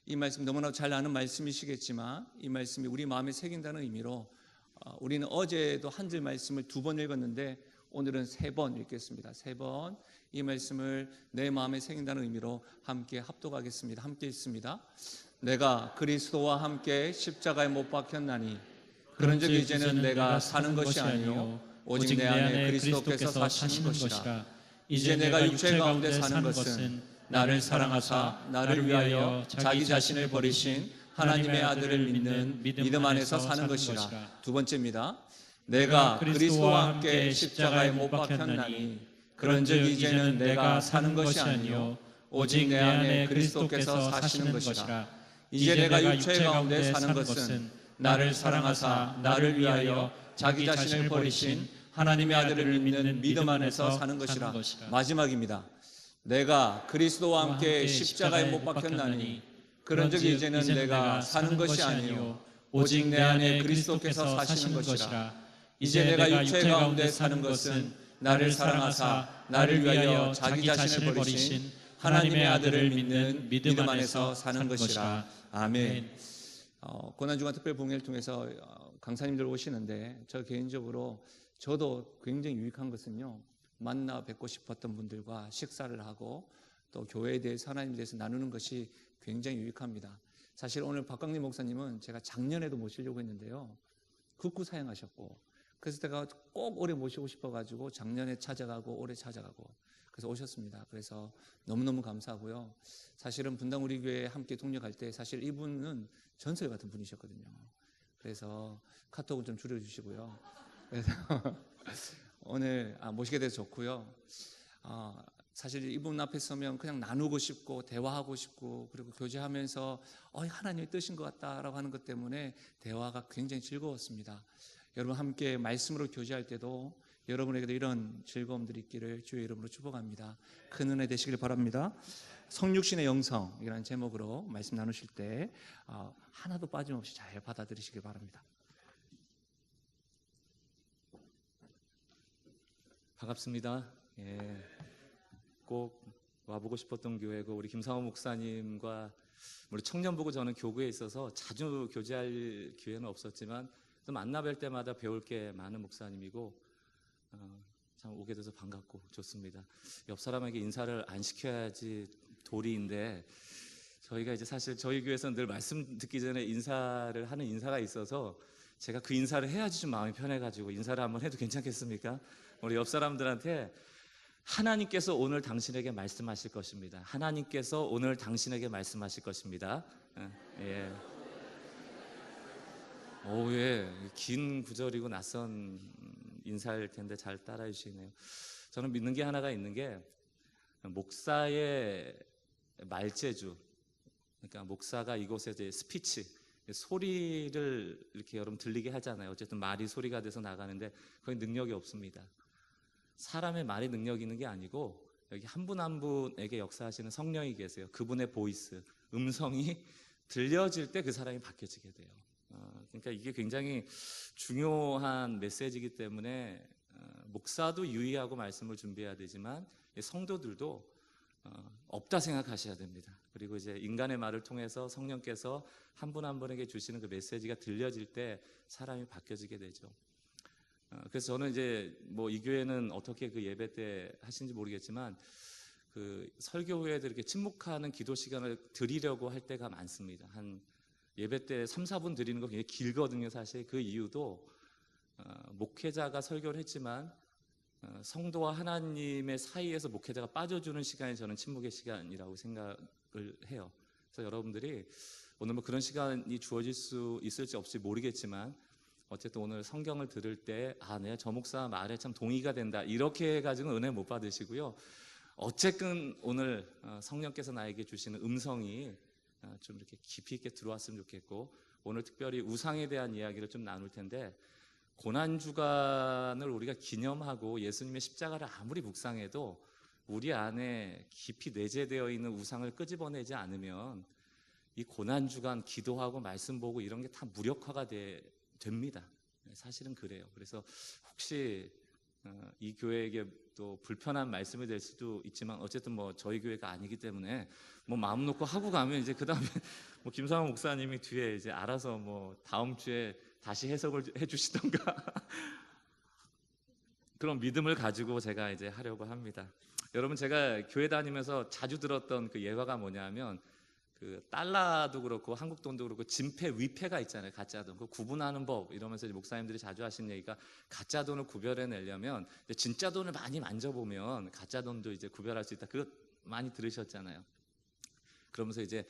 이 말씀 너무나 잘 아는 말씀이시겠지만 이 말씀이 우리 마음에 새긴다는 의미로 우리는 어제도 한 절 말씀을 2번 읽었는데 오늘은 3번 읽겠습니다. 3번 이 말씀을 내 마음에 새긴다는 의미로 함께 합독하겠습니다. 함께 읽습니다. 내가 그리스도와 함께 십자가에 못 박혔나니 그런즉 이제는 내가 사는 것이 아니요 오직 내 안에 그리스도께서 사시는 것이라. 이제 내가 육체 가운데 사는 것은 나를 사랑하사 나를 위하여 자기 자신을 버리신 하나님의 아들을 믿는 믿음 안에서 사는 것이라. 2번째입니다. 내가 그리스도와 함께 십자가에 못 박혔나니 그런즉 이제는 내가 사는 것이 아니요 오직 내 안에 그리스도께서 사시는 것이라. 이제 내가 육체 가운데 사는 것은 나를 사랑하사 나를 위하여 자기 자신을 버리신 하나님의 아들을 믿는 믿음 안에서 사는 것이라. 마지막입니다. 내가 그리스도와 함께 십자가에 못 박혔나니 그런즉 이제는 내가 사는 것이 아니요 오직 내 안에 그리스도께서 사시는 것이라. 이제 내가 육체 가운데 사는 것은 나를 사랑하사 나를 위하여 자기 자신을 버리신 하나님의 아들을 믿는 믿음 안에서 사는 것이라. 아멘. 고난주간 특별봉회를 통해서 강사님들 오시는데 저 개인적으로 저도 굉장히 유익한 것은요, 만나 뵙고 싶었던 분들과 식사를 하고 또 교회에 대해서 하나님에 대해서 나누는 것이 굉장히 유익합니다. 사실 오늘 박광림 목사님은 제가 작년에도 모시려고 했는데요, 극구 사양하셨고, 그래서 제가 꼭 올해 모시고 싶어가지고 작년에 찾아가고 올해 찾아가고 그래서 오셨습니다. 그래서 너무너무 감사하고요. 사실은 분당 우리 교회에 함께 동력할 때 사실 이분은 전설 같은 분이셨거든요. 그래서 카톡을 좀 줄여주시고요. 그래서 오늘 모시게 돼서 좋고요. 사실 이분 앞에 서면 그냥 나누고 싶고 대화하고 싶고 그리고 교제하면서 하나님의 뜻인 것 같다라고 하는 것 때문에 대화가 굉장히 즐거웠습니다. 여러분 함께 말씀으로 교제할 때도 여러분에게도 이런 즐거움들이 있기를 주의 이름으로 축복합니다. 큰 은혜 되시길 바랍니다. 성육신의 영성이라는 제목으로 말씀 나누실 때 하나도 빠짐없이 잘 받아들이시길 바랍니다. 반갑습니다. 꼭 와보고 싶었던 교회고 우리 김상호 목사님과 우리 청년부고 저는 교구에 있어서 자주 교제할 기회는 없었지만 또 만나뵐 때마다 배울 게 많은 목사님이고 참 오게 돼서 반갑고 좋습니다. 옆 사람에게 인사를 안 시켜야지 도리인데 저희가 이제 사실 저희 교회에서는 늘 말씀 듣기 전에 인사를 하는 인사가 있어서 제가 그 인사를 해야지 좀 마음이 편해가지고 인사를 한번 해도 괜찮겠습니까? 우리 옆 사람들한테 하나님께서 오늘 당신에게 말씀하실 것입니다. 하나님께서 오늘 당신에게 말씀하실 것입니다. 예. 긴 구절이고 낯선 인사일 텐데 잘 따라해 주시네요. 저는 믿는 게 하나가 있는 게 목사의 말재주, 그러니까 목사가 이곳에 이제 스피치, 소리를 이렇게 여러분 들리게 하잖아요. 어쨌든 말이 소리가 돼서 나가는데 거의 능력이 없습니다. 사람의 말이 능력이 있는 게 아니고 여기 한 분 한 분에게 역사하시는 성령이 계세요. 그분의 보이스, 음성이 들려질 때 그 사람이 바뀌어지게 돼요. 그러니까 이게 굉장히 중요한 메시지이기 때문에 목사도 유의하고 말씀을 준비해야 되지만 성도들도 없다 생각하셔야 됩니다. 그리고 이제 인간의 말을 통해서 성령께서 한 분 한 분에게 주시는 그 메시지가 들려질 때 사람이 바뀌어지게 되죠. 그래서 저는 이제 뭐 이 교회는 어떻게 그 예배 때 하시는지 모르겠지만 그 설교 후에도 이렇게 침묵하는 기도 시간을 드리려고 할 때가 많습니다. 한 예배 때 3, 4분 드리는 거 굉장히 길거든요. 사실 그 이유도 목회자가 설교를 했지만 성도와 하나님의 사이에서 목회자가 빠져주는 시간이 저는 침묵의 시간이라고 생각을 해요. 그래서 여러분들이 오늘 뭐 그런 시간이 주어질 수 있을지 없을지 모르겠지만 어쨌든 오늘 성경을 들을 때 내가 저 목사 말에 참 동의가 된다 이렇게 해가지고는 은혜 못 받으시고요. 어쨌든 오늘 성령께서 나에게 주시는 음성이 좀 이렇게 깊이 있게 들어왔으면 좋겠고 오늘 특별히 우상에 대한 이야기를 좀 나눌 텐데 고난주간을 우리가 기념하고 예수님의 십자가를 아무리 묵상해도 우리 안에 깊이 내재되어 있는 우상을 끄집어내지 않으면 이 고난주간 기도하고 말씀 보고 이런 게 다 무력화가 됩니다. 사실은 그래요. 그래서 혹시 이 교회에게 또 불편한 말씀이 될 수도 있지만 어쨌든 뭐 저희 교회가 아니기 때문에 뭐 마음 놓고 하고 가면 이제 그 다음에 뭐 김상환 목사님이 뒤에 이제 알아서 뭐 다음 주에 다시 해석을 해주시던가 그런 믿음을 가지고 제가 이제 하려고 합니다. 여러분, 제가 교회 다니면서 자주 들었던 그 예화가 뭐냐면 그 달러도 그렇고 한국 돈도 그렇고 진패 위패가 있잖아요. 가짜 돈. 그 구분하는 법 이러면서 이제 목사님들이 자주 하시는 얘기가 가짜 돈을 구별해내려면 진짜 돈을 많이 만져보면 가짜 돈도 이제 구별할 수 있다. 그거 많이 들으셨잖아요. 그러면서 이제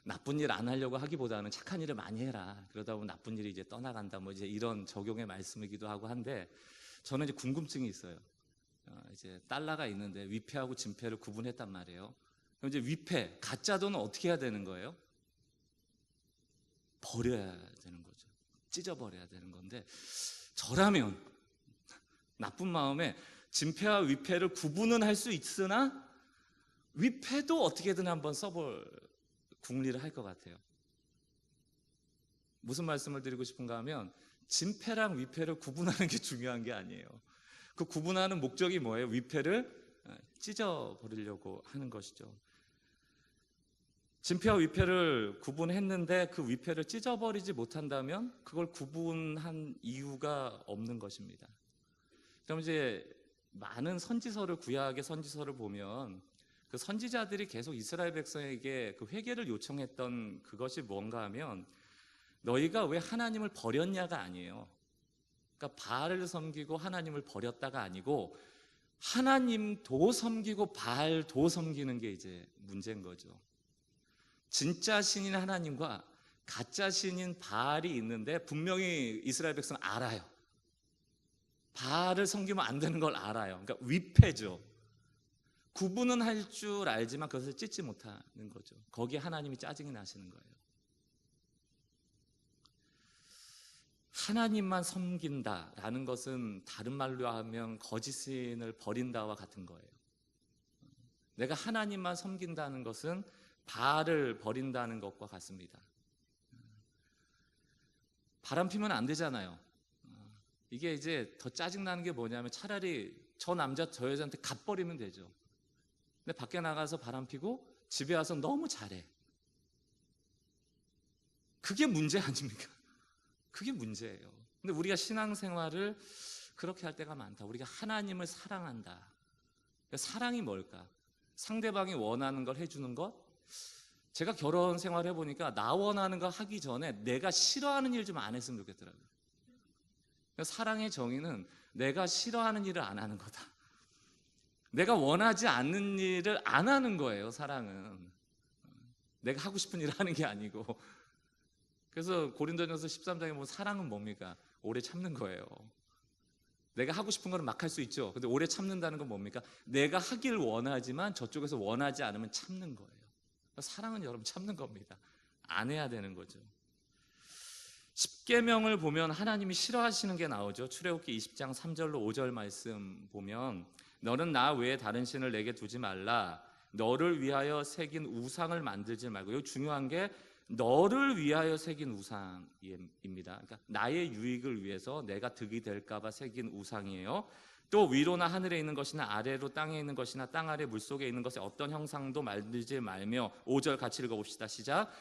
나쁜 일 안 하려고 하기보다는 착한 일을 많이 해라. 그러다 보면 나쁜 일이 이제 떠나간다. 뭐 이제 이런 적용의 말씀이기도 하고 한데 저는 이제 궁금증이 있어요. 이제 달러가 있는데 위패하고 진패를 구분했단 말이에요. 그럼 이제 위패, 가짜 돈은 어떻게 해야 되는 거예요? 버려야 되는 거죠. 찢어버려야 되는 건데 저라면 나쁜 마음에 진패와 위패를 구분은 할 수 있으나 위패도 어떻게든 한번 써볼 궁리를 할 것 같아요. 무슨 말씀을 드리고 싶은가 하면 진패랑 위패를 구분하는 게 중요한 게 아니에요. 그 구분하는 목적이 뭐예요? 위패를 찢어버리려고 하는 것이죠. 진패와 위패를 구분했는데 그 위패를 찢어버리지 못한다면 그걸 구분한 이유가 없는 것입니다. 그럼 이제 많은 선지서를, 구약의 선지서를 보면 그 선지자들이 계속 이스라엘 백성에게 그 회개를 요청했던 그것이 뭔가 하면 너희가 왜 하나님을 버렸냐가 아니에요. 그러니까 바알을 섬기고 하나님을 버렸다가 아니고 하나님도 섬기고 바알도 섬기는 게 이제 문제인 거죠. 진짜 신인 하나님과 가짜 신인 바알이 있는데 분명히 이스라엘 백성은 알아요. 바알을 섬기면 안 되는 걸 알아요. 그러니까 위패죠. 구분은 할 줄 알지만 그것을 찢지 못하는 거죠. 거기에 하나님이 짜증이 나시는 거예요. 하나님만 섬긴다라는 것은 다른 말로 하면 거짓신을 버린다와 같은 거예요. 내가 하나님만 섬긴다는 것은 바알을 버린다는 것과 같습니다. 바람 피면 안 되잖아요. 이게 이제 더 짜증나는 게 뭐냐면 차라리 저 남자 저 여자한테 갚버리면 되죠. 근데 밖에 나가서 바람 피고 집에 와서 너무 잘해. 그게 문제 아닙니까? 그게 문제예요. 근데 우리가 신앙생활을 그렇게 할 때가 많다. 우리가 하나님을 사랑한다. 그러니까 사랑이 뭘까? 상대방이 원하는 걸 해주는 것? 제가 결혼 생활 해보니까 나 원하는 거 하기 전에 내가 싫어하는 일 좀 안 했으면 좋겠더라고요. 그러니까 사랑의 정의는 내가 싫어하는 일을 안 하는 거다. 내가 원하지 않는 일을 안 하는 거예요. 사랑은 내가 하고 싶은 일을 하는 게 아니고. 그래서 고린도전서 13장에 보면 사랑은 뭡니까? 오래 참는 거예요. 내가 하고 싶은 거는 막 할 수 있죠. 근데 오래 참는다는 건 뭡니까? 내가 하길 원하지만 저쪽에서 원하지 않으면 참는 거예요. 사랑은 여러분 참는 겁니다. 안 해야 되는 거죠. 십계명을 보면 하나님이 싫어하시는 게 나오죠. 출애굽기 20장 3절로 5절 말씀 보면 너는 나 외에 다른 신을 내게 두지 말라. 너를 위하여 새긴 우상을 만들지 말고. 여기 중요한 게 너를 위하여 새긴 우상입니다. 그러니까 나의 유익을 위해서 내가 득이 될까 봐 새긴 우상이에요. 또 위로나 하늘에 있는 것이나 아래로 땅에 있는 것이나 땅 아래 물속에 있는 것에 어떤 형상도 만들지 말며 5절 같이 읽어봅시다. 시작.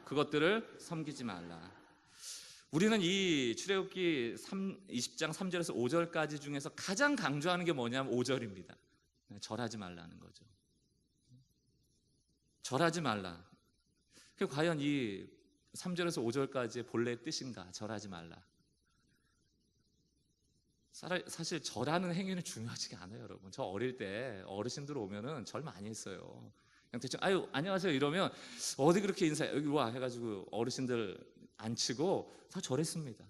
그것들을 섬기지 말라. 우리는 이 출애굽기 20장 3절에서 5절까지 중에서 가장 강조하는 게 뭐냐면 5절입니다. 절하지 말라는 거죠. 절하지 말라. 과연 이 3절에서 5절까지의 본래의 뜻인가? 절하지 말라. 사실 절하는 행위는 중요하지가 않아요, 여러분. 저 어릴 때 어르신들 오면은 절 많이 했어요. 그냥 대충 아유 안녕하세요 이러면 어디 그렇게 인사해 여기 와 해가지고 어르신들 앉히고 다 절했습니다.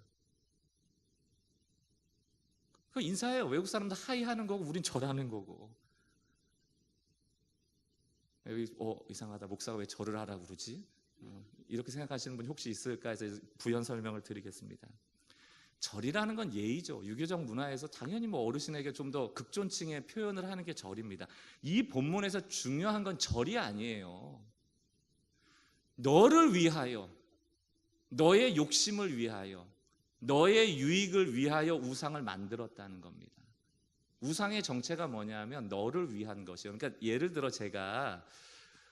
그 인사해요. 외국 사람들 하이 하는 거고 우린 절하는 거고. 여기 이상하다. 목사가 왜 절을 하라고 그러지? 이렇게 생각하시는 분이 혹시 있을까 해서 부연 설명을 드리겠습니다. 절이라는 건 예의죠. 유교적 문화에서 당연히 뭐 어르신에게 좀 더 극존칭의 표현을 하는 게 절입니다. 이 본문에서 중요한 건 절이 아니에요. 너를 위하여, 너의 욕심을 위하여, 너의 유익을 위하여 우상을 만들었다는 겁니다. 우상의 정체가 뭐냐면 너를 위한 것이에요. 그러니까 예를 들어 제가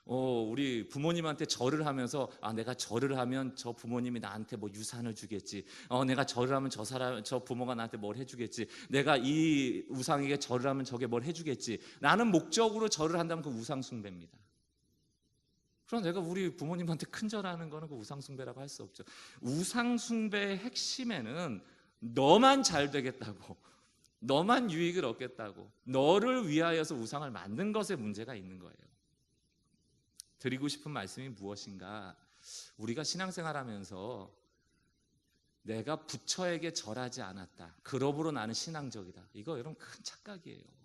우리 부모님한테 절을 하면서 내가 절을 하면 저 부모님이 나한테 뭐 유산을 주겠지. 내가 절을 하면 저 부모가 나한테 뭘 해주겠지. 내가 이 우상에게 절을 하면 저게 뭘 해주겠지. 라는 목적으로 절을 한다면 그 우상 숭배입니다. 그럼 내가 우리 부모님한테 큰 절하는 거는 그 우상 숭배라고 할 수 없죠. 우상 숭배의 핵심에는 너만 잘 되겠다고, 너만 유익을 얻겠다고, 너를 위하여서 우상을 만든 것에 문제가 있는 거예요. 드리고 싶은 말씀이 무엇인가? 우리가 신앙생활하면서 내가 부처에게 절하지 않았다, 그러므로 나는 신앙적이다, 이거 여러분 큰 착각이에요.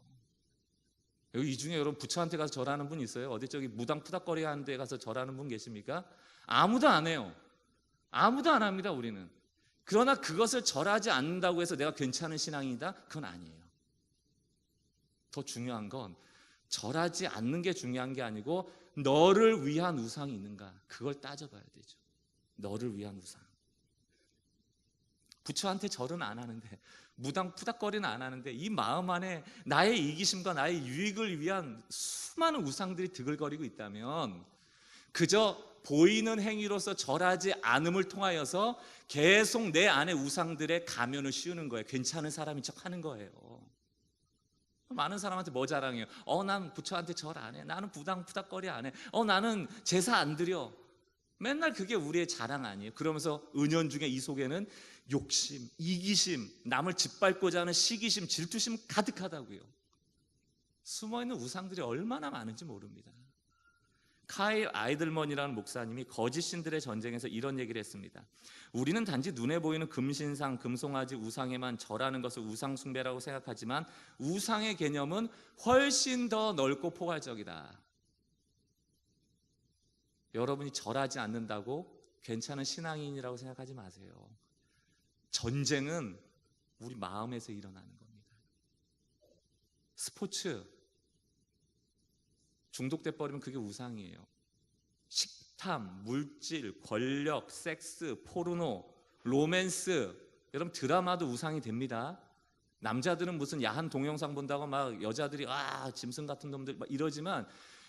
여기 이 중에 여러분 부처한테 가서 절하는 분 있어요? 어디 저기 무당 푸닥거리 하는 데 가서 절하는 분 계십니까? 아무도 안 해요. 아무도 안 합니다, 우리는. 그러나 그것을 절하지 않는다고 해서 내가 괜찮은 신앙이다? 그건 아니에요. 더 중요한 건 절하지 않는 게 중요한 게 아니고 너를 위한 우상이 있는가, 그걸 따져봐야 되죠. 너를 위한 우상. 부처한테 절은 안 하는데, 무당 푸닥거리는 안 하는데, 이 마음 안에 나의 이기심과 나의 유익을 위한 수많은 우상들이 드글거리고 있다면 그저 보이는 행위로서 절하지 않음을 통하여서 계속 내 안에 우상들의 가면을 씌우는 거예요. 괜찮은 사람인 척 하는 거예요. 많은 사람한테 뭐 자랑해요? 난 부처한테 절 안 해. 나는 무당 푸닥거리 안 해. 나는 제사 안 드려. 맨날 그게 우리의 자랑 아니에요? 그러면서 은연중에 이 속에는 욕심, 이기심, 남을 짓밟고자 하는 시기심, 질투심 가득하다고요. 숨어있는 우상들이 얼마나 많은지 모릅니다. 카일 아이들먼이라는 목사님이 거짓 신들의 전쟁에서 이런 얘기를 했습니다. 우리는 단지 눈에 보이는 금신상, 금송아지, 우상에만 절하는 것을 우상 숭배라고 생각하지만 우상의 개념은 훨씬 더 넓고 포괄적이다. 여러분이 절하지 않는다고 괜찮은 신앙인이라고 생각하지 마세요. 전쟁은 우리 마음에서 일어나는 겁니다. 스포츠 중독돼 버리면 그게 우상이에요. 식탐, 물질, 권력, 섹스, 포르노, 로맨스, 여러분 드라마도 우상이 됩니다. 남자들은 무슨 야한 동영상 본다고 막 여자들이 짐승 같은 놈들 막 이러지만,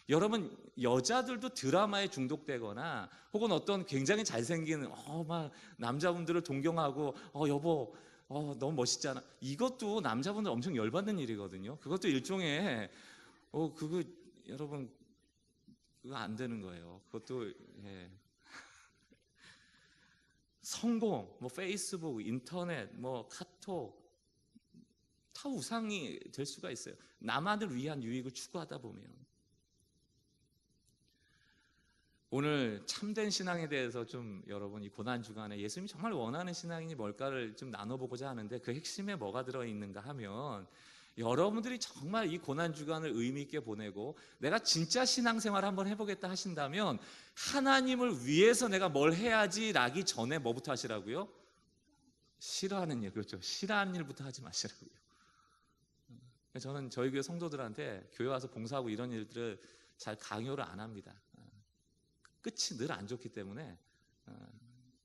여러분 여자들도 드라마에 중독되거나 혹은 어떤 굉장히 잘생긴 막 남자분들을 동경하고 여보 너무 멋있잖아, 이것도 남자분들 엄청 열받는 일이거든요. 그것도 일종의 그거 여러분 그거 안 되는 거예요. 그것도 성공, 뭐 페이스북, 인터넷, 뭐 카톡 다 우상이 될 수가 있어요. 나만을 위한 유익을 추구하다 보면. 오늘 참된 신앙에 대해서 좀 여러분 이 고난 주간에 예수님이 정말 원하는 신앙이 뭘까를 좀 나눠보고자 하는데, 그 핵심에 뭐가 들어있는가 하면, 여러분들이 정말 이 고난 주간을 의미 있게 보내고 내가 진짜 신앙생활 한번 해보겠다 하신다면 하나님을 위해서 내가 뭘 해야지 라기 전에 뭐부터 하시라고요? 싫어하는 일, 그렇죠. 싫어하는 일부터 하지 마시라고요. 저는 저희 교회 성도들한테 교회 와서 봉사하고 이런 일들을 잘 강요를 안 합니다. 끝이 늘 안 좋기 때문에.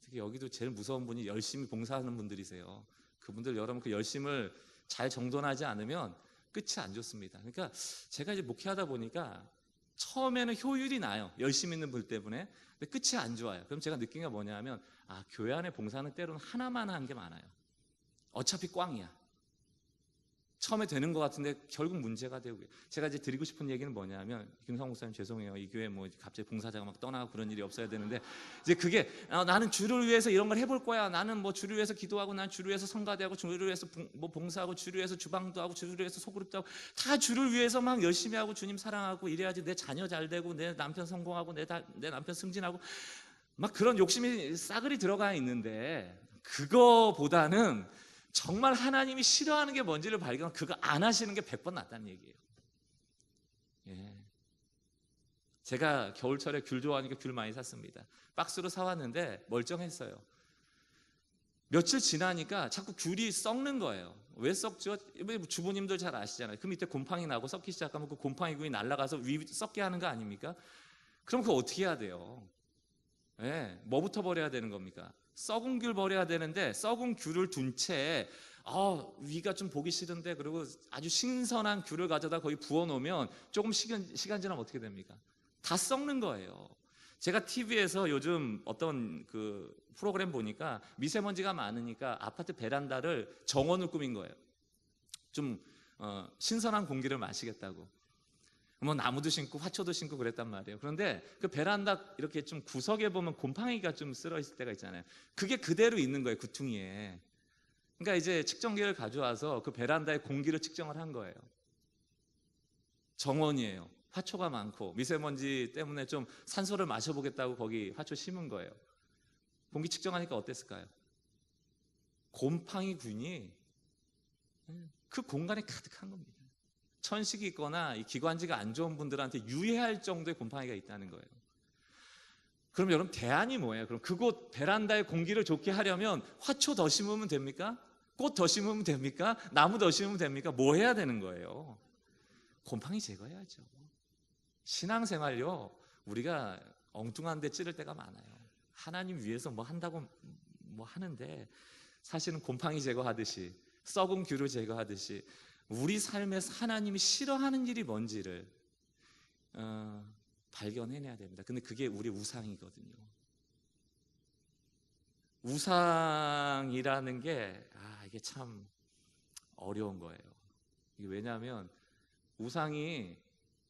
특히 여기도 제일 무서운 분이 열심히 봉사하는 분들이세요. 그분들 여러분 그 열심을 잘 정돈하지 않으면 끝이 안 좋습니다. 그러니까 제가 이제 목회하다 보니까 처음에는 효율이 나요. 열심히 있는 분 때문에. 근데 끝이 안 좋아요. 그럼 제가 느낀 게 뭐냐면 교회 안에 봉사는 때로는 하나만 한 게 많아요. 어차피 꽝이야. 처음에 되는 것 같은데 결국 문제가 되고. 제가 이제 드리고 싶은 얘기는 뭐냐면, 김상 목사님 죄송해요. 이 교회 뭐 갑자기 봉사자가 막 떠나고 그런 일이 없어야 되는데, 이제 그게 나는 주를 위해서 이런 걸 해볼 거야. 나는 뭐 주를 위해서 기도하고, 난 주를 위해서 성가대하고, 주를 위해서 뭐 봉사하고, 주를 위해서 주방도 하고, 주를 위해서 소그룹도 하고, 다 주를 위해서 막 열심히 하고 주님 사랑하고 이래야지 내 자녀 잘 되고 내 남편 성공하고 내 남편 승진하고 막 그런 욕심이 싸그리 들어가 있는데, 그거보다는 정말 하나님이 싫어하는 게 뭔지를 발견하면 그거 안 하시는 게 100번 낫다는 얘기예요. 제가 겨울철에 귤 좋아하니까 귤 많이 샀습니다. 박스로 사왔는데 멀쩡했어요. 며칠 지나니까 자꾸 귤이 썩는 거예요. 왜 썩죠? 주부님들 잘 아시잖아요. 그 밑에 곰팡이 나고 썩기 시작하면 그 곰팡이균이 날아가서 위 썩게 하는 거 아닙니까? 그럼 그거 어떻게 해야 돼요? 뭐부터 버려야 되는 겁니까? 썩은 귤 버려야 되는데 썩은 귤을 둔 채 위가 좀 보기 싫은데 그리고 아주 신선한 귤을 가져다 거기 부어놓으면 조금 시간 지나면 어떻게 됩니까? 다 썩는 거예요. 제가 TV에서 요즘 어떤 그 프로그램 보니까 미세먼지가 많으니까 아파트 베란다를 정원을 꾸민 거예요. 좀 신선한 공기를 마시겠다고. 뭐 나무도 심고 화초도 심고 그랬단 말이에요. 그런데 그 베란다 이렇게 좀 구석에 보면 곰팡이가 좀 쓸어 있을 때가 있잖아요. 그게 그대로 있는 거예요, 구퉁이에. 그러니까 이제 측정기를 가져와서 그 베란다의 공기를 측정을 한 거예요. 정원이에요. 화초가 많고 미세먼지 때문에 좀 산소를 마셔보겠다고 거기 화초 심은 거예요. 공기 측정하니까 어땠을까요? 곰팡이균이 그 공간에 가득한 겁니다. 천식이 있거나 이 기관지가 안 좋은 분들한테 유해할 정도의 곰팡이가 있다는 거예요. 그럼 여러분 대안이 뭐예요? 그럼 그곳 베란다의 공기를 좋게 하려면 화초 더 심으면 됩니까? 꽃 더 심으면 됩니까? 나무 더 심으면 됩니까? 뭐 해야 되는 거예요? 곰팡이 제거해야죠. 신앙생활요, 우리가 엉뚱한 데 찌를 때가 많아요. 하나님 위해서 뭐 한다고 뭐 하는데 사실은 곰팡이 제거하듯이 썩은 귤을 제거하듯이 우리 삶에서 하나님이 싫어하는 일이 뭔지를 발견해내야 됩니다. 근데 그게 우리 우상이거든요. 우상이라는 게 이게 참 어려운 거예요. 이게 왜냐하면 우상이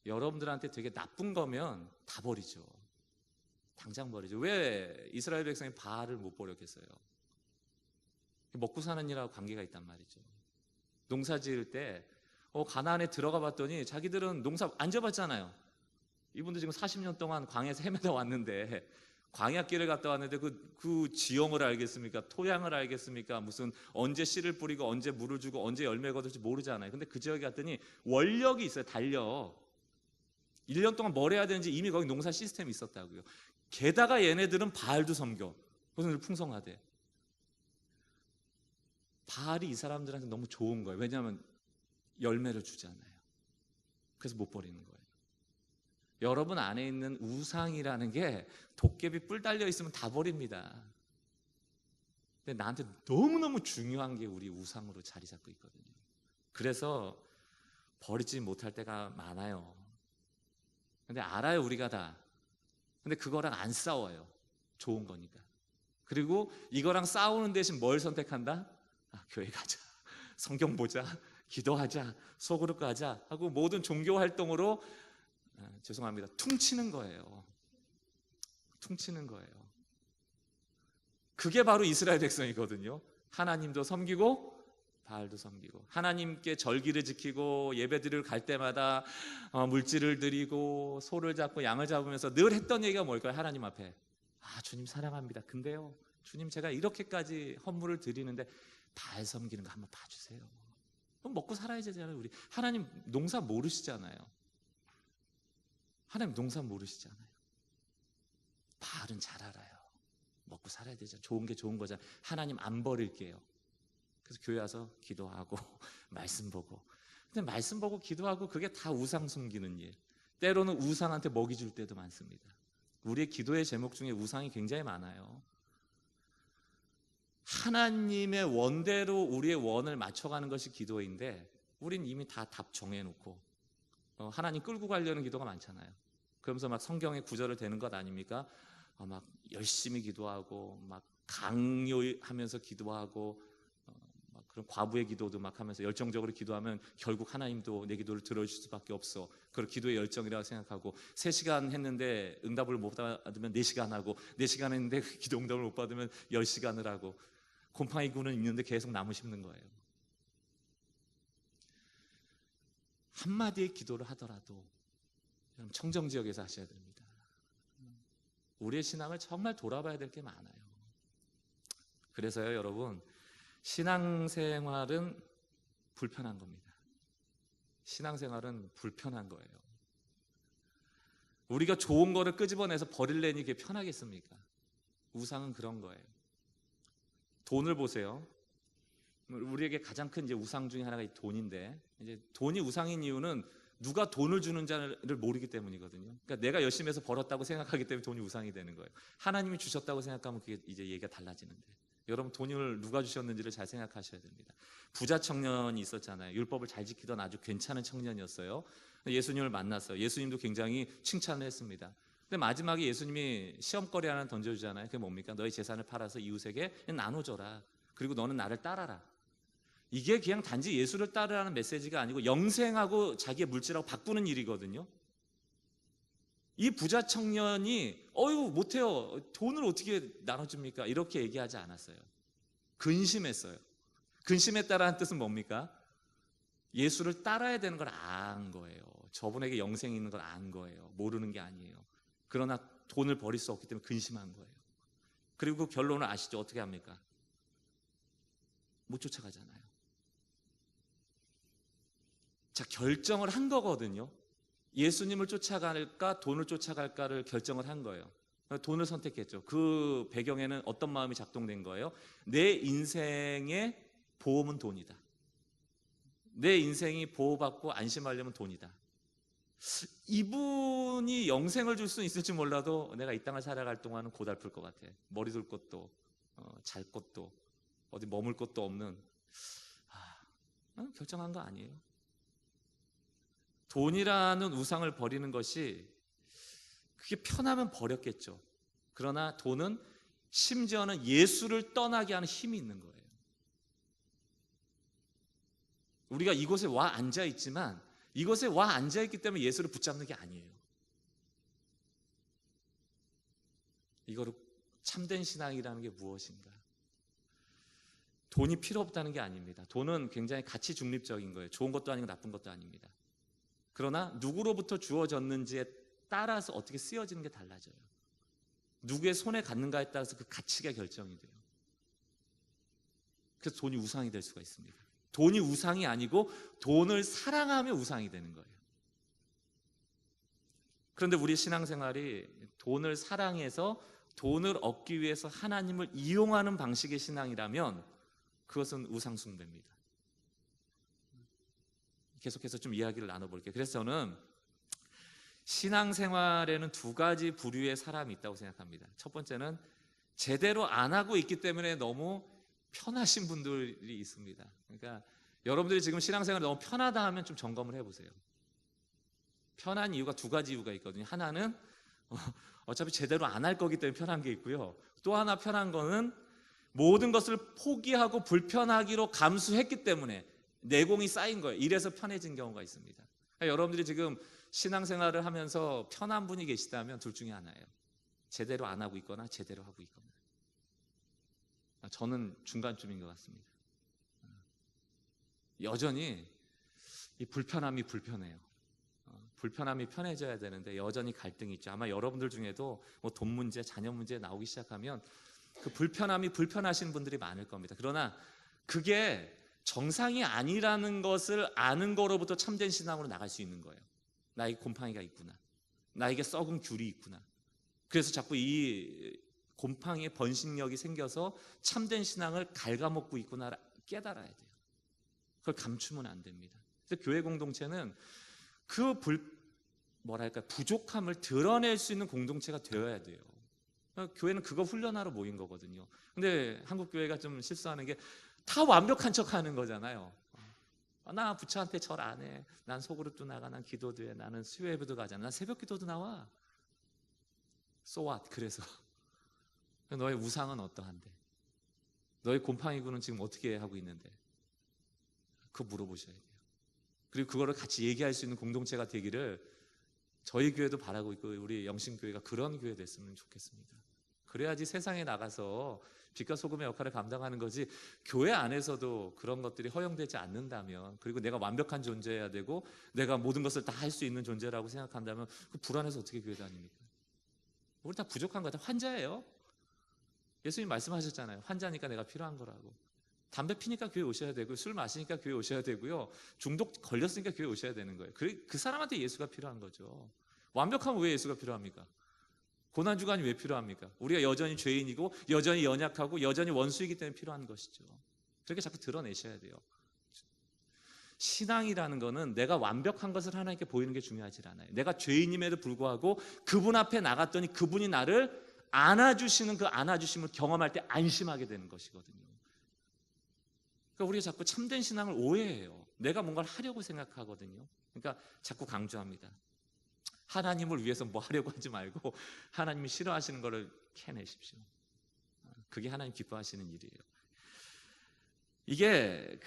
여러분들한테 되게 나쁜 거면 다 버리죠. 당장 버리죠. 왜 이스라엘 백성이 바알을 못 버렸겠어요? 먹고 사는 일하고 관계가 있단 말이죠. 농사 지을 때 가나안에 들어가 봤더니 자기들은 농사 안 져봤잖아요. 이분들 지금 40년 동안 광야에서 헤매다 왔는데 광야길을 갔다 왔는데 그 지형을 알겠습니까? 토양을 알겠습니까? 무슨 언제 씨를 뿌리고 언제 물을 주고 언제 열매가 얻을지 모르잖아요. 근데 그 지역에 갔더니 원력이 있어요. 달력. 1년 동안 뭘 해야 되는지 이미 거기 농사 시스템이 있었다고요. 게다가 얘네들은 바알도 섬겨. 그래서 풍성하대. 바알이 이 사람들한테 너무 좋은 거예요. 왜냐하면 열매를 주잖아요. 그래서 못 버리는 거예요. 여러분 안에 있는 우상이라는 게 도깨비 뿔 달려 있으면 다 버립니다. 근데 나한테 너무너무 중요한 게 우리 우상으로 자리 잡고 있거든요. 그래서 버리지 못할 때가 많아요. 근데 알아요, 우리가 다. 근데 그거랑 안 싸워요. 좋은 거니까. 그리고 이거랑 싸우는 대신 뭘 선택한다? 교회 가자, 성경 보자, 기도하자, 소그룹 가자 하고 모든 종교 활동으로 죄송합니다, 퉁치는 거예요. 퉁치는 거예요. 그게 바로 이스라엘 백성이거든요. 하나님도 섬기고 바알도 섬기고 하나님께 절기를 지키고 예배드리러 갈 때마다 물질을 드리고 소를 잡고 양을 잡으면서 늘 했던 얘기가 뭘까요? 하나님 앞에 주님 사랑합니다. 근데요, 주님 제가 이렇게까지 헌물을 드리는데 바알 섬기는 거 한번 봐주세요. 그럼 먹고 살아야 되잖아요. 우리 하나님 농사 모르시잖아요. 하나님 농사 모르시잖아요. 바알은 잘 알아요. 먹고 살아야 되잖아요. 좋은 게 좋은 거잖아요. 하나님 안 버릴게요. 그래서 교회 와서 기도하고 말씀 보고. 근데 말씀 보고 기도하고 그게 다 우상 숨기는 일. 때로는 우상한테 먹이 줄 때도 많습니다. 우리의 기도의 제목 중에 우상이 굉장히 많아요. 하나님의 원대로 우리의 원을 맞춰가는 것이 기도인데 우린 이미 다 답 정해놓고 하나님 끌고 가려는 기도가 많잖아요. 그러면서 막 성경의 구절을 대는 것 아닙니까? 막 열심히 기도하고 막 강요하면서 기도하고 막 그런 과부의 기도도 막 하면서 열정적으로 기도하면 결국 하나님도 내 기도를 들어주실 수밖에 없어. 그걸 기도의 열정이라고 생각하고 3시간 했는데 응답을 못 받으면 4시간 하고 4시간 했는데 기도 응답을 못 받으면 10시간을 하고 곰팡이 균은 있는데 계속 나무 심는 거예요. 한마디의 기도를 하더라도 청정지역에서 하셔야 됩니다. 우리의 신앙을 정말 돌아봐야 될 게 많아요. 그래서요, 여러분, 신앙생활은 불편한 겁니다. 신앙생활은 불편한 거예요. 우리가 좋은 거를 끄집어내서 버릴래니 이게 편하겠습니까? 우상은 그런 거예요. 돈을 보세요. 우리에게 가장 큰 이제 우상 중에 하나가 이 돈인데, 이제 돈이 우상인 이유는 누가 돈을 주는 자를 모르기 때문이거든요. 그러니까 내가 열심히 해서 벌었다고 생각하기 때문에 돈이 우상이 되는 거예요. 하나님이 주셨다고 생각하면 그게 이제 얘기가 달라지는데, 여러분 돈을 누가 주셨는지를 잘 생각하셔야 됩니다. 부자 청년이 있었잖아요. 율법을 잘 지키던 아주 괜찮은 청년이었어요. 예수님을 만났어요. 예수님도 굉장히 칭찬을 했습니다. 근데 마지막에 예수님이 시험거리 하나 던져주잖아요. 그게 뭡니까? 너희 재산을 팔아서 이웃에게 나눠줘라. 그리고 너는 나를 따라라. 이게 그냥 단지 예수를 따르라는 메시지가 아니고 영생하고 자기의 물질하고 바꾸는 일이거든요. 이 부자 청년이 어휴 못해요, 돈을 어떻게 나눠줍니까? 이렇게 얘기하지 않았어요. 근심했어요. 근심했다라는 뜻은 뭡니까? 예수를 따라야 되는 걸 안 거예요. 저분에게 영생이 있는 걸 안 거예요. 모르는 게 아니에요. 그러나 돈을 버릴 수 없기 때문에 근심한 거예요. 그리고 그 결론을 아시죠? 어떻게 합니까? 못 쫓아가잖아요. 자, 결정을 한 거거든요. 예수님을 쫓아갈까 돈을 쫓아갈까를 결정을 한 거예요. 돈을 선택했죠. 그 배경에는 어떤 마음이 작동된 거예요? 내 인생의 보험은 돈이다. 내 인생이 보호받고 안심하려면 돈이다. 이분이 영생을 줄 수는 있을지 몰라도 내가 이 땅을 살아갈 동안은 고달플 것 같아. 머리 둘 곳도 잘 곳도 어디 머물 곳도 없는, 결정한 거 아니에요. 돈이라는 우상을 버리는 것이, 그게 편하면 버렸겠죠. 그러나 돈은 심지어는 예수를 떠나게 하는 힘이 있는 거예요. 우리가 이곳에 와 앉아 있지만 이곳에 와 앉아 있기 때문에 예수를 붙잡는 게 아니에요. 이거로 참된 신앙이라는 게 무엇인가? 돈이 필요 없다는 게 아닙니다. 돈은 굉장히 가치 중립적인 거예요. 좋은 것도 아니고 나쁜 것도 아닙니다. 그러나 누구로부터 주어졌는지에 따라서 어떻게 쓰여지는 게 달라져요. 누구의 손에 갖는가에 따라서 그 가치가 결정이 돼요. 그래서 돈이 우상이 될 수가 있습니다. 돈이 우상이 아니고 돈을 사랑하며 우상이 되는 거예요. 그런데 우리 신앙생활이 돈을 사랑해서 돈을 얻기 위해서 하나님을 이용하는 방식의 신앙이라면 그것은 우상 숭배입니다. 계속해서 좀 이야기를 나눠볼게요. 그래서 저는 신앙생활에는 두 가지 부류의 사람이 있다고 생각합니다. 첫 번째는 제대로 안 하고 있기 때문에 너무 편하신 분들이 있습니다. 그러니까 여러분들이 지금 신앙생활이 너무 편하다 하면 좀 점검을 해보세요. 편한 이유가 두 가지 이유가 있거든요. 하나는 어차피 제대로 안 할 거기 때문에 편한 게 있고요. 또 하나 편한 거는 모든 것을 포기하고 불편하기로 감수했기 때문에 내공이 쌓인 거예요. 이래서 편해진 경우가 있습니다. 그러니까 여러분들이 지금 신앙생활을 하면서 편한 분이 계시다면 둘 중에 하나예요. 제대로 안 하고 있거나 제대로 하고 있거나. 저는 중간쯤인 것 같습니다. 여전히 이 불편함이 불편해요. 불편함이 편해져야 되는데 여전히 갈등이 있죠. 아마 여러분들 중에도 뭐 돈 문제, 자녀 문제 나오기 시작하면 그 불편함이 불편하신 분들이 많을 겁니다. 그러나 그게 정상이 아니라는 것을 아는 거로부터 참된 신앙으로 나갈 수 있는 거예요. 나에게 곰팡이가 있구나. 나에게 썩은 귤이 있구나. 그래서 자꾸 이 곰팡이의 번식력이 생겨서 참된 신앙을 갉아먹고 있구나 깨달아야 돼요. 그걸 감추면 안 됩니다. 그래서 교회 공동체는 그 부족함을 드러낼 수 있는 공동체가 되어야 돼요. 교회는 그거 훈련하러 모인 거거든요. 근데 한국 교회가 좀 실수하는 게 다 완벽한 척하는 거잖아요. 나 부처한테 절 안 해. 난 소그룹도 나가. 난 기도도 해. 나는 수요 예배도 가잖아. 난 새벽 기도도 나와. So what? 그래서 너의 우상은 어떠한데? 너의 곰팡이군은 지금 어떻게 하고 있는데? 그거 물어보셔야 돼요. 그리고 그거를 같이 얘기할 수 있는 공동체가 되기를 저희 교회도 바라고 있고 우리 영신교회가 그런 교회 됐으면 좋겠습니다. 그래야지 세상에 나가서 빛과 소금의 역할을 감당하는 거지, 교회 안에서도 그런 것들이 허용되지 않는다면, 그리고 내가 완벽한 존재여야 되고 내가 모든 것을 다 할 수 있는 존재라고 생각한다면 그 불안해서 어떻게 교회 다닙니까? 우리 다 부족한 거다. 환자예요. 예수님 말씀하셨잖아요. 환자니까 내가 필요한 거라고. 담배 피니까 교회 오셔야 되고 술 마시니까 교회 오셔야 되고요. 중독 걸렸으니까 교회 오셔야 되는 거예요. 그 사람한테 예수가 필요한 거죠. 완벽하면 왜 예수가 필요합니까? 고난주간이 왜 필요합니까? 우리가 여전히 죄인이고 여전히 연약하고 여전히 원수이기 때문에 필요한 것이죠. 그렇게 자꾸 드러내셔야 돼요. 신앙이라는 거는 내가 완벽한 것을 하나님께 보이는 게 중요하지 않아요. 내가 죄인임에도 불구하고 그분 앞에 나갔더니 그분이 나를 안아주시는 그 안아주심을 경험할 때 안심하게 되는 것이거든요. 그러니까 우리가 자꾸 참된 신앙을 오해해요. 내가 뭔가를 하려고 생각하거든요. 그러니까 자꾸 강조합니다. 하나님을 위해서 뭐 하려고 하지 말고 하나님이 싫어하시는 거를 캐내십시오. 그게 하나님 기뻐하시는 일이에요. 이게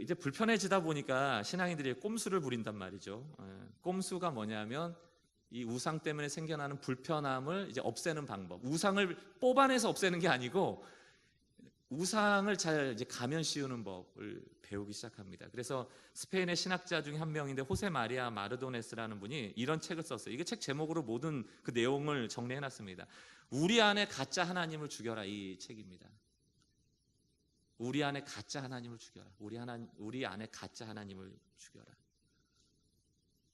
이제 불편해지다 보니까 신앙인들이 꼼수를 부린단 말이죠. 꼼수가 뭐냐면 이 우상 때문에 생겨나는 불편함을 이제 없애는 방법. 우상을 뽑아내서 없애는 게 아니고 우상을 잘 이제 가면 씌우는 법을 배우기 시작합니다. 그래서 스페인의 신학자 중에 한 명인데 호세 마리아 마르도네스라는 분이 이런 책을 썼어요. 이게 책 제목으로 모든 그 내용을 정리해놨습니다. 우리 안에 가짜 하나님을 죽여라, 이 책입니다. 우리 안에 가짜 하나님을 죽여라. 우리 안에 가짜 하나님을 죽여라.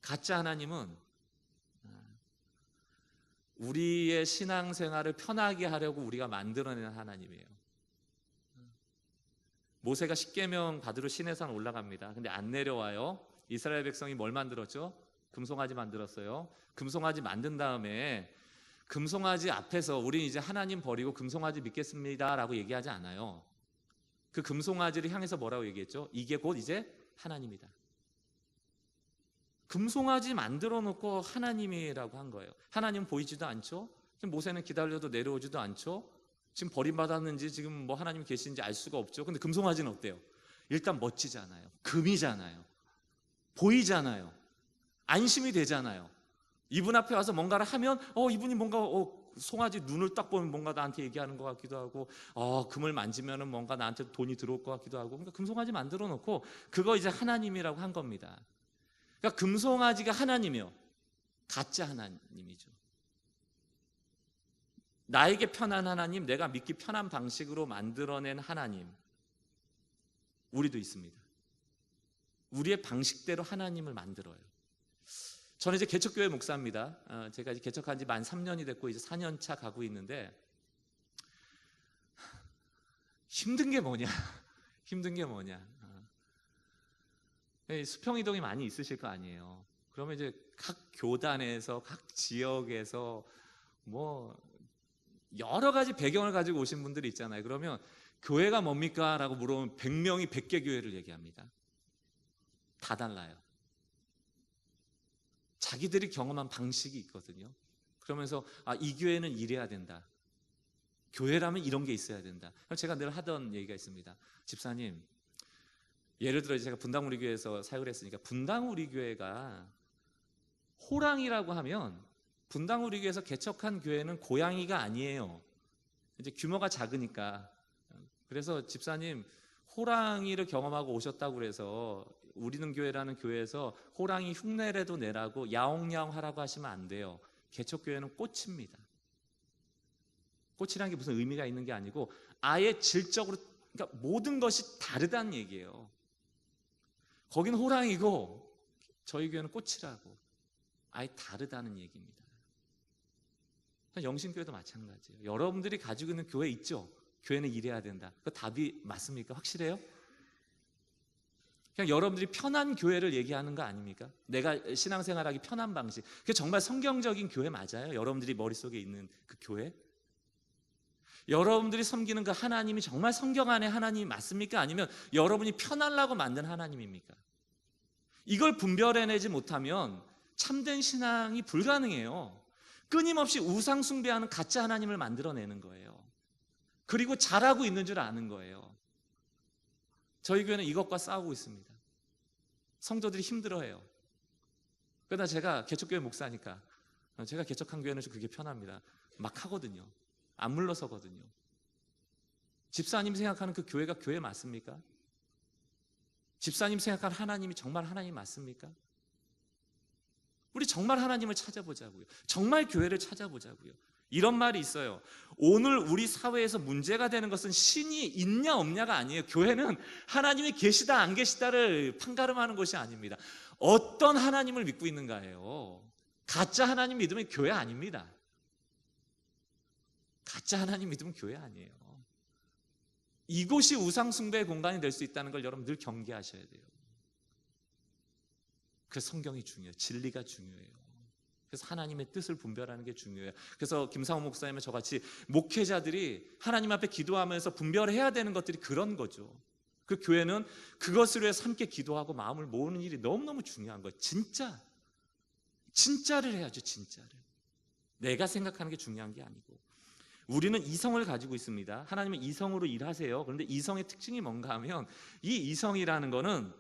가짜 하나님은 우리의 신앙생활을 편하게 하려고 우리가 만들어내는 하나님이에요. 모세가 십계명 받으러 시내산 올라갑니다. 근데 안 내려와요. 이스라엘 백성이 뭘 만들었죠? 금송아지 만들었어요. 금송아지 만든 다음에 금송아지 앞에서 우리 이제 하나님 버리고 금송아지 믿겠습니다라고 얘기하지 않아요. 그 금송아지를 향해서 뭐라고 얘기했죠? 이게 곧 이제 하나님이다. 금송아지 만들어 놓고 하나님이라고 한 거예요. 하나님 보이지도 않죠? 지금 모세는 기다려도 내려오지도 않죠? 지금 버림받았는지 지금 뭐 하나님 계신지 알 수가 없죠. 근데 금송아지는 어때요? 일단 멋지잖아요. 금이잖아요. 보이잖아요. 안심이 되잖아요. 이분 앞에 와서 뭔가를 하면 이분이 뭔가 송아지 눈을 딱 보면 뭔가 나한테 얘기하는 것 같기도 하고 금을 만지면은 뭔가 나한테 돈이 들어올 것 같기도 하고, 그러니까 금송아지 만들어 놓고 그거 이제 하나님이라고 한 겁니다. 그러니까 금송아지가 하나님이요, 가짜 하나님이죠. 나에게 편한 하나님, 내가 믿기 편한 방식으로 만들어낸 하나님, 우리도 있습니다. 우리의 방식대로 하나님을 만들어요. 저는 이제 개척교회 목사입니다. 제가 이제 개척한 지 만 3년이 됐고 이제 4년 차 가고 있는데, 힘든 게 뭐냐? 힘든 게 뭐냐? 수평이동이 많이 있으실 거 아니에요. 그러면 이제 각 교단에서, 각 지역에서 뭐 여러 가지 배경을 가지고 오신 분들이 있잖아요. 그러면 교회가 뭡니까? 라고 물어보면 100명이 100개 교회를 얘기합니다. 다 달라요. 자기들이 경험한 방식이 있거든요. 그러면서 이 교회는 이래야 된다. 교회라면 이런 게 있어야 된다. 제가 늘 하던 얘기가 있습니다. 집사님, 예를 들어 제가 분당우리교회에서 사역을 했으니까 분당우리교회가 호랑이라고 하면 분당우리교회에서 개척한 교회는 고양이가 아니에요. 이제 규모가 작으니까. 그래서 집사님, 호랑이를 경험하고 오셨다고 그래서 우리는 교회라는 교회에서 호랑이 흉내라도 내라고 야옹야옹 하라고 하시면 안 돼요. 개척교회는 꽃입니다. 꽃이라는 게 무슨 의미가 있는 게 아니고 아예 질적으로, 그러니까 모든 것이 다르다는 얘기예요. 거긴 호랑이고 저희 교회는 꽃이라고, 아예 다르다는 얘기입니다. 영신교회도 마찬가지예요. 여러분들이 가지고 있는 교회 있죠? 교회는 이래야 된다. 그 답이 맞습니까? 확실해요? 그냥 여러분들이 편한 교회를 얘기하는 거 아닙니까? 내가 신앙생활하기 편한 방식. 그게 정말 성경적인 교회 맞아요? 여러분들이 머릿속에 있는 그 교회? 여러분들이 섬기는 그 하나님이 정말 성경 안에 하나님이 맞습니까? 아니면 여러분이 편하려고 만든 하나님입니까? 이걸 분별해내지 못하면 참된 신앙이 불가능해요. 끊임없이 우상 숭배하는 가짜 하나님을 만들어내는 거예요. 그리고 잘하고 있는 줄 아는 거예요. 저희 교회는 이것과 싸우고 있습니다. 성도들이 힘들어해요. 그러나 제가 개척교회 목사니까 제가 개척한 교회는 좀 그게 편합니다. 막 하거든요. 안 물러서거든요. 집사님 생각하는 그 교회가 교회 맞습니까? 집사님 생각하는 하나님이 정말 하나님 맞습니까? 우리 정말 하나님을 찾아보자고요. 정말 교회를 찾아보자고요. 이런 말이 있어요. 오늘 우리 사회에서 문제가 되는 것은 신이 있냐 없냐가 아니에요. 교회는 하나님이 계시다 안 계시다를 판가름하는 것이 아닙니다. 어떤 하나님을 믿고 있는가예요. 가짜 하나님 믿으면 교회 아닙니다. 가짜 하나님 믿으면 교회 아니에요. 이곳이 우상 숭배의 공간이 될 수 있다는 걸 여러분 늘 경계하셔야 돼요. 그 성경이 중요해요. 진리가 중요해요. 그래서 하나님의 뜻을 분별하는 게 중요해요. 그래서 김상호 목사님과 저같이 목회자들이 하나님 앞에 기도하면서 분별해야 되는 것들이 그런 거죠. 그 교회는 그것을 위해서 함께 기도하고 마음을 모으는 일이 너무너무 중요한 거예요. 진짜를 해야죠. 진짜를. 내가 생각하는 게 중요한 게 아니고. 우리는 이성을 가지고 있습니다. 하나님은 이성으로 일하세요. 그런데 이성의 특징이 뭔가 하면 이 이성이라는 거는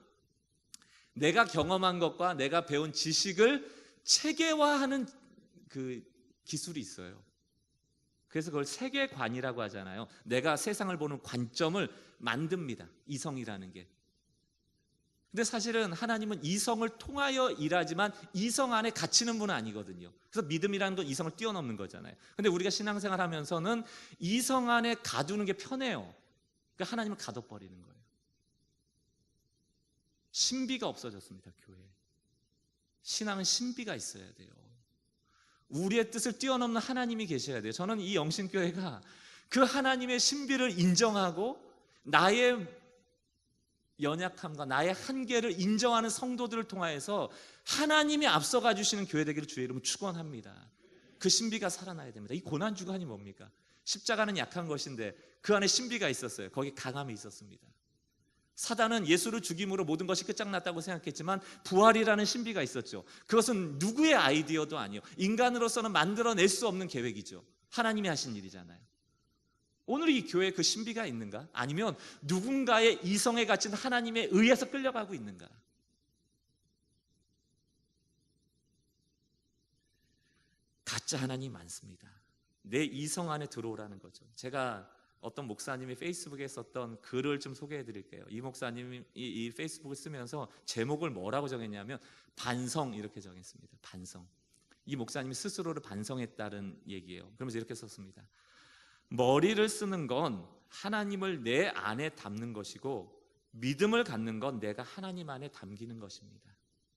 내가 경험한 것과 내가 배운 지식을 체계화하는 그 기술이 있어요. 그래서 그걸 세계관이라고 하잖아요. 내가 세상을 보는 관점을 만듭니다. 이성이라는 게. 근데 사실은 하나님은 이성을 통하여 일하지만 이성 안에 갇히는 분은 아니거든요. 그래서 믿음이라는 건 이성을 뛰어넘는 거잖아요. 근데 우리가 신앙생활 하면서는 이성 안에 가두는 게 편해요. 그러니까 하나님을 가둬버리는 거예요. 신비가 없어졌습니다. 교회에. 신앙은 신비가 있어야 돼요. 우리의 뜻을 뛰어넘는 하나님이 계셔야 돼요. 저는 이 영신교회가 그 하나님의 신비를 인정하고 나의 연약함과 나의 한계를 인정하는 성도들을 통하여서 하나님이 앞서가 주시는 교회 되기를 주의 이름으로 축원합니다. 그 신비가 살아나야 됩니다. 이 고난주간이 뭡니까? 십자가는 약한 것인데 그 안에 신비가 있었어요. 거기 강함이 있었습니다. 사단은 예수를 죽임으로 모든 것이 끝장났다고 생각했지만 부활이라는 신비가 있었죠. 그것은 누구의 아이디어도 아니에요. 인간으로서는 만들어낼 수 없는 계획이죠. 하나님이 하신 일이잖아요. 오늘 이 교회에 그 신비가 있는가? 아니면 누군가의 이성에 갇힌 하나님에 의해서 끌려가고 있는가? 가짜 하나님이 많습니다. 내 이성 안에 들어오라는 거죠. 제가 어떤 목사님이 페이스북에 썼던 글을 좀 소개해 드릴게요. 이 목사님이 이 페이스북을 쓰면서 제목을 뭐라고 정했냐면 반성 이렇게 정했습니다. 반성. 이 목사님이 스스로를 반성했다는 얘기예요. 그러면서 이렇게 썼습니다. 머리를 쓰는 건 하나님을 내 안에 담는 것이고 믿음을 갖는 건 내가 하나님 안에 담기는 것입니다.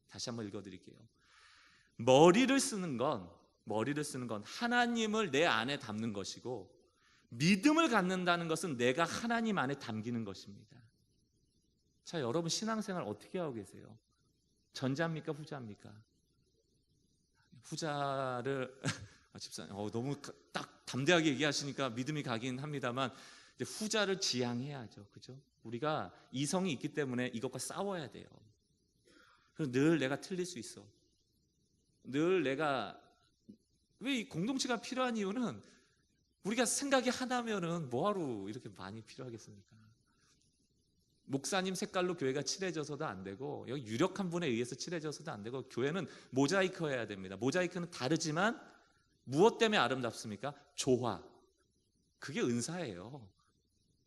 다시 한번 읽어드릴게요. 머리를 쓰는 건 하나님을 내 안에 담는 것이고 믿음을 갖는다는 것은 내가 하나님 안에 담기는 것입니다. 자, 여러분 신앙생활 어떻게 하고 계세요? 전자입니까? 후자입니까? 후자를 집사님 너무 딱 담대하게 얘기하시니까 믿음이 가긴 합니다만 이제 후자를 지향해야죠. 그죠? 우리가 이성이 있기 때문에 이것과 싸워야 돼요. 그래서 늘 내가 틀릴 수 있어. 늘 내가 왜 이 공동체가 필요한 이유는 우리가 생각이 하나면은 뭐하러 이렇게 많이 필요하겠습니까? 목사님 색깔로 교회가 칠해져서도 안 되고 여기 유력한 분에 의해서 칠해져서도 안 되고 교회는 모자이크 해야 됩니다. 모자이크는 다르지만 무엇 때문에 아름답습니까? 조화. 그게 은사예요.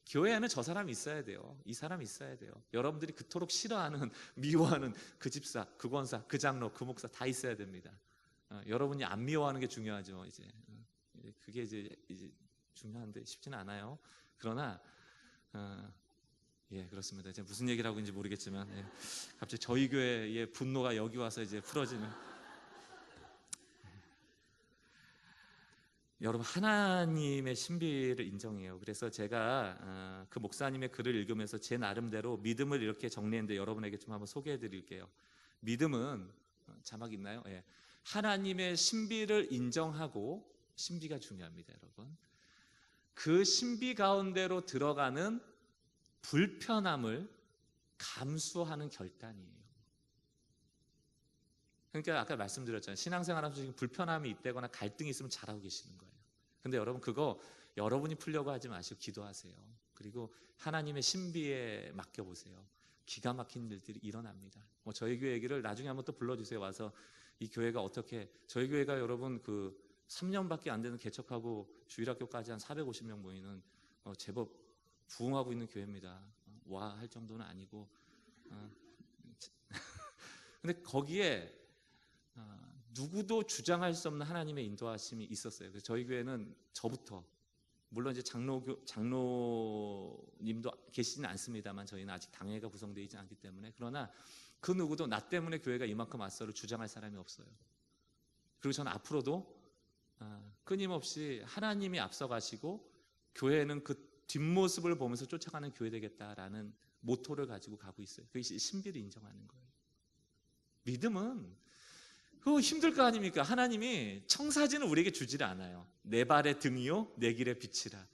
교회에는 저 사람이 있어야 돼요. 이 사람이 있어야 돼요. 여러분들이 그토록 싫어하는 미워하는 그 집사, 그 권사, 그 장로, 그 목사 다 있어야 됩니다. 여러분이 안 미워하는 게 중요하죠. 이제 그게 이제 중요한데 쉽지는 않아요. 그러나 예, 그렇습니다. 제가 무슨 얘기를 하고 있는지 모르겠지만 갑자기 저희 교회의 분노가 여기 와서 이제 풀어지는. 여러분 하나님의 신비를 인정해요. 그래서 제가 그 목사님의 글을 읽으면서 제 나름대로 믿음을 이렇게 정리했는데 여러분에게 좀 한번 소개해 드릴게요. 믿음은 자막 있나요? 예. 하나님의 신비를 인정하고 신비가 중요합니다, 여러분. 그 신비 가운데로 들어가는 불편함을 감수하는 결단이에요. 그러니까 아까 말씀드렸잖아요. 신앙생활하면서 지금 불편함이 있다거나 갈등이 있으면 잘하고 계시는 거예요. 근데 여러분 그거 여러분이 풀려고 하지 마시고 기도하세요. 그리고 하나님의 신비에 맡겨보세요. 기가 막힌 일들이 일어납니다. 뭐 저희 교회 얘기를 나중에 한번 또 불러주세요. 와서 이 교회가 어떻게, 저희 교회가 여러분 그 3년밖에 안 되는 개척하고 주일학교까지 한 450명 모이는 제법 부흥하고 있는 교회입니다. 와 할 정도는 아니고 근데 거기에 누구도 주장할 수 없는 하나님의 인도하심이 있었어요. 그래서 저희 교회는 저부터 물론 이제 장로님도 계시지는 않습니다만 저희는 아직 당회가 구성되어 있지 않기 때문에 그러나 그 누구도 나 때문에 교회가 이만큼 왔어를 주장할 사람이 없어요. 그리고 저는 앞으로도 끊임없이 하나님이 앞서가시고 교회는 그 뒷모습을 보면서 쫓아가는 교회 되겠다라는 모토를 가지고 가고 있어요. 그게 신비를 인정하는 거예요. 믿음은 그거 힘들 거 아닙니까? 하나님이 청사진을 우리에게 주질 않아요. 내 발의 등이요 내 길의 빛이라.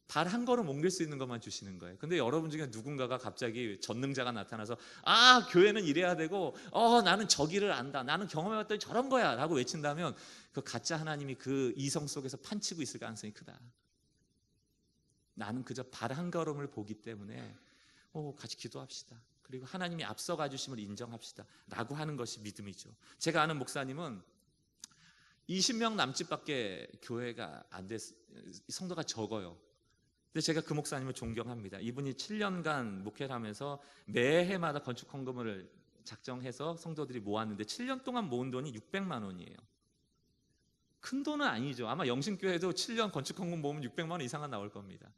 발 한 걸음 옮길 수 있는 것만 주시는 거예요. 근데 여러분 중에 누군가가 갑자기 전능자가 나타나서 교회는 이래야 되고 나는 저 길을 안다, 나는 경험해봤더니 저런 거야 라고 외친다면 그 가짜 하나님이 그 이성 속에서 판치고 있을 가능성이 크다. 나는 그저 발 한 걸음을 보기 때문에 같이 기도합시다. 그리고 하나님이 앞서가 주심을 인정합시다 라고 하는 것이 믿음이죠. 제가 아는 목사님은 20명 남짓밖에 교회가 안 됐, 성도가 적어요. 근데 제가 그 목사님을 존경합니다. 이분이 7년간 목회를 하면서 매해마다 건축 헌금을 작정해서 성도들이 모았는데 7년 동안 모은 돈이 600만 원이에요. 큰 돈은 아니죠. 아마 영신교회도 7년 건축 헌금 모으면 600만 원 이상은 나올 겁니다.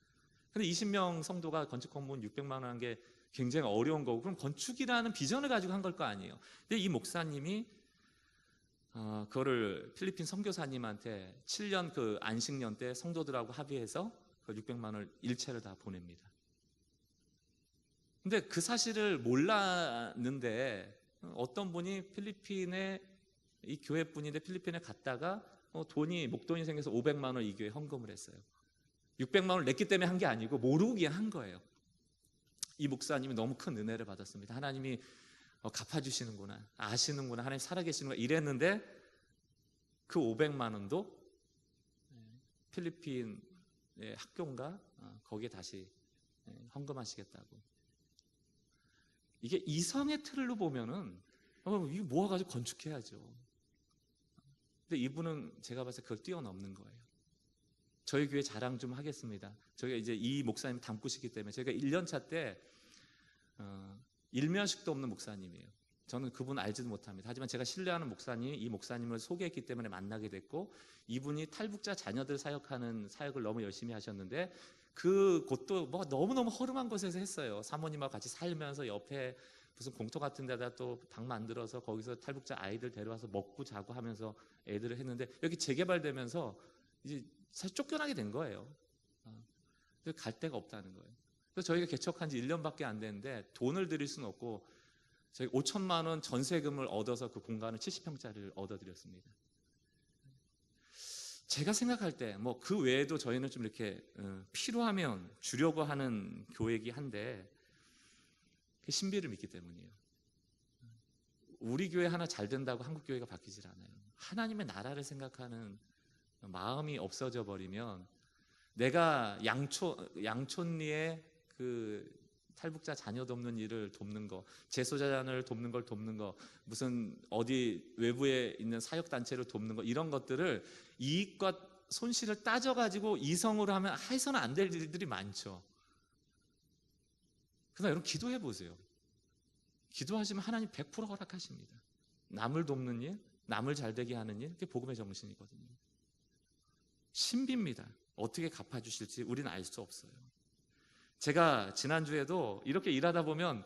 근데 20명 성도가 건축 헌금 600만 원 한 게 굉장히 어려운 거고, 그럼 건축이라는 비전을 가지고 한 걸 거 아니에요. 근데 이 목사님이 그거를 필리핀 선교사님한테 7년 그 안식년 때 성도들하고 합의해서 그 600만 원을 일체를 다 보냅니다. 근데 그 사실을 몰랐는데 어떤 분이 필리핀에, 이 교회 분인데 필리핀에 갔다가 목돈이 생겨서 500만 원 이 교회에 헌금을 했어요. 600만 원을 냈기 때문에 한 게 아니고 모르고 그냥 한 거예요. 이 목사님이 너무 큰 은혜를 받았습니다. 하나님이 갚아주시는구나, 아시는구나, 하나님 살아계시는구나 이랬는데 그 500만 원도 필리핀 학교인가 거기에 다시 헌금하시겠다고. 이게 이성의 틀로 보면은 이거 모아가지고 건축해야죠. 근데 이분은 제가 봤을 때 그걸 뛰어넘는 거예요. 저희 교회 자랑 좀 하겠습니다. 저희가 이제 이 목사님 닮고시기 때문에 저희가 1년차 때 일면식도 없는 목사님이에요. 저는 그분 알지도 못합니다. 하지만 제가 신뢰하는 목사님이 이 목사님을 소개했기 때문에 만나게 됐고, 이분이 탈북자 자녀들 사역하는 사역을 너무 열심히 하셨는데 그 곳도 너무너무 허름한 곳에서 했어요. 사모님하고 같이 살면서 옆에 무슨 공터 같은 데다 또 방 만들어서 거기서 탈북자 아이들 데려와서 먹고 자고 하면서 애들을 했는데, 여기 재개발되면서 이제 사실 쫓겨나게 된 거예요. 갈 데가 없다는 거예요. 그래서 저희가 개척한 지 1년밖에 안 됐는데 돈을 드릴 수는 없고 저희 5천만 원 전세금을 얻어서 그 공간을 70평짜리를 얻어드렸습니다. 제가 생각할 때 그 외에도 저희는 좀 이렇게 필요하면 주려고 하는 교회이긴 한데 그 신비를 믿기 때문이에요. 우리 교회 하나 잘 된다고 한국 교회가 바뀌질 않아요. 하나님의 나라를 생각하는 마음이 없어져 버리면, 내가 양촌리에 그 탈북자 자녀 돕는 일을 돕는 거, 재소자잔을 돕는 걸 돕는 거, 무슨 어디 외부에 있는 사역단체를 돕는 거, 이런 것들을 이익과 손실을 따져가지고 이성으로 하면 해서는 안 될 일들이 많죠. 그러나 여러분 기도해 보세요. 기도하시면 하나님 100% 허락하십니다. 남을 돕는 일, 남을 잘되게 하는 일, 그게 복음의 정신이거든요. 신비입니다. 어떻게 갚아주실지 우리는 알 수 없어요. 제가 지난주에도 이렇게 일하다 보면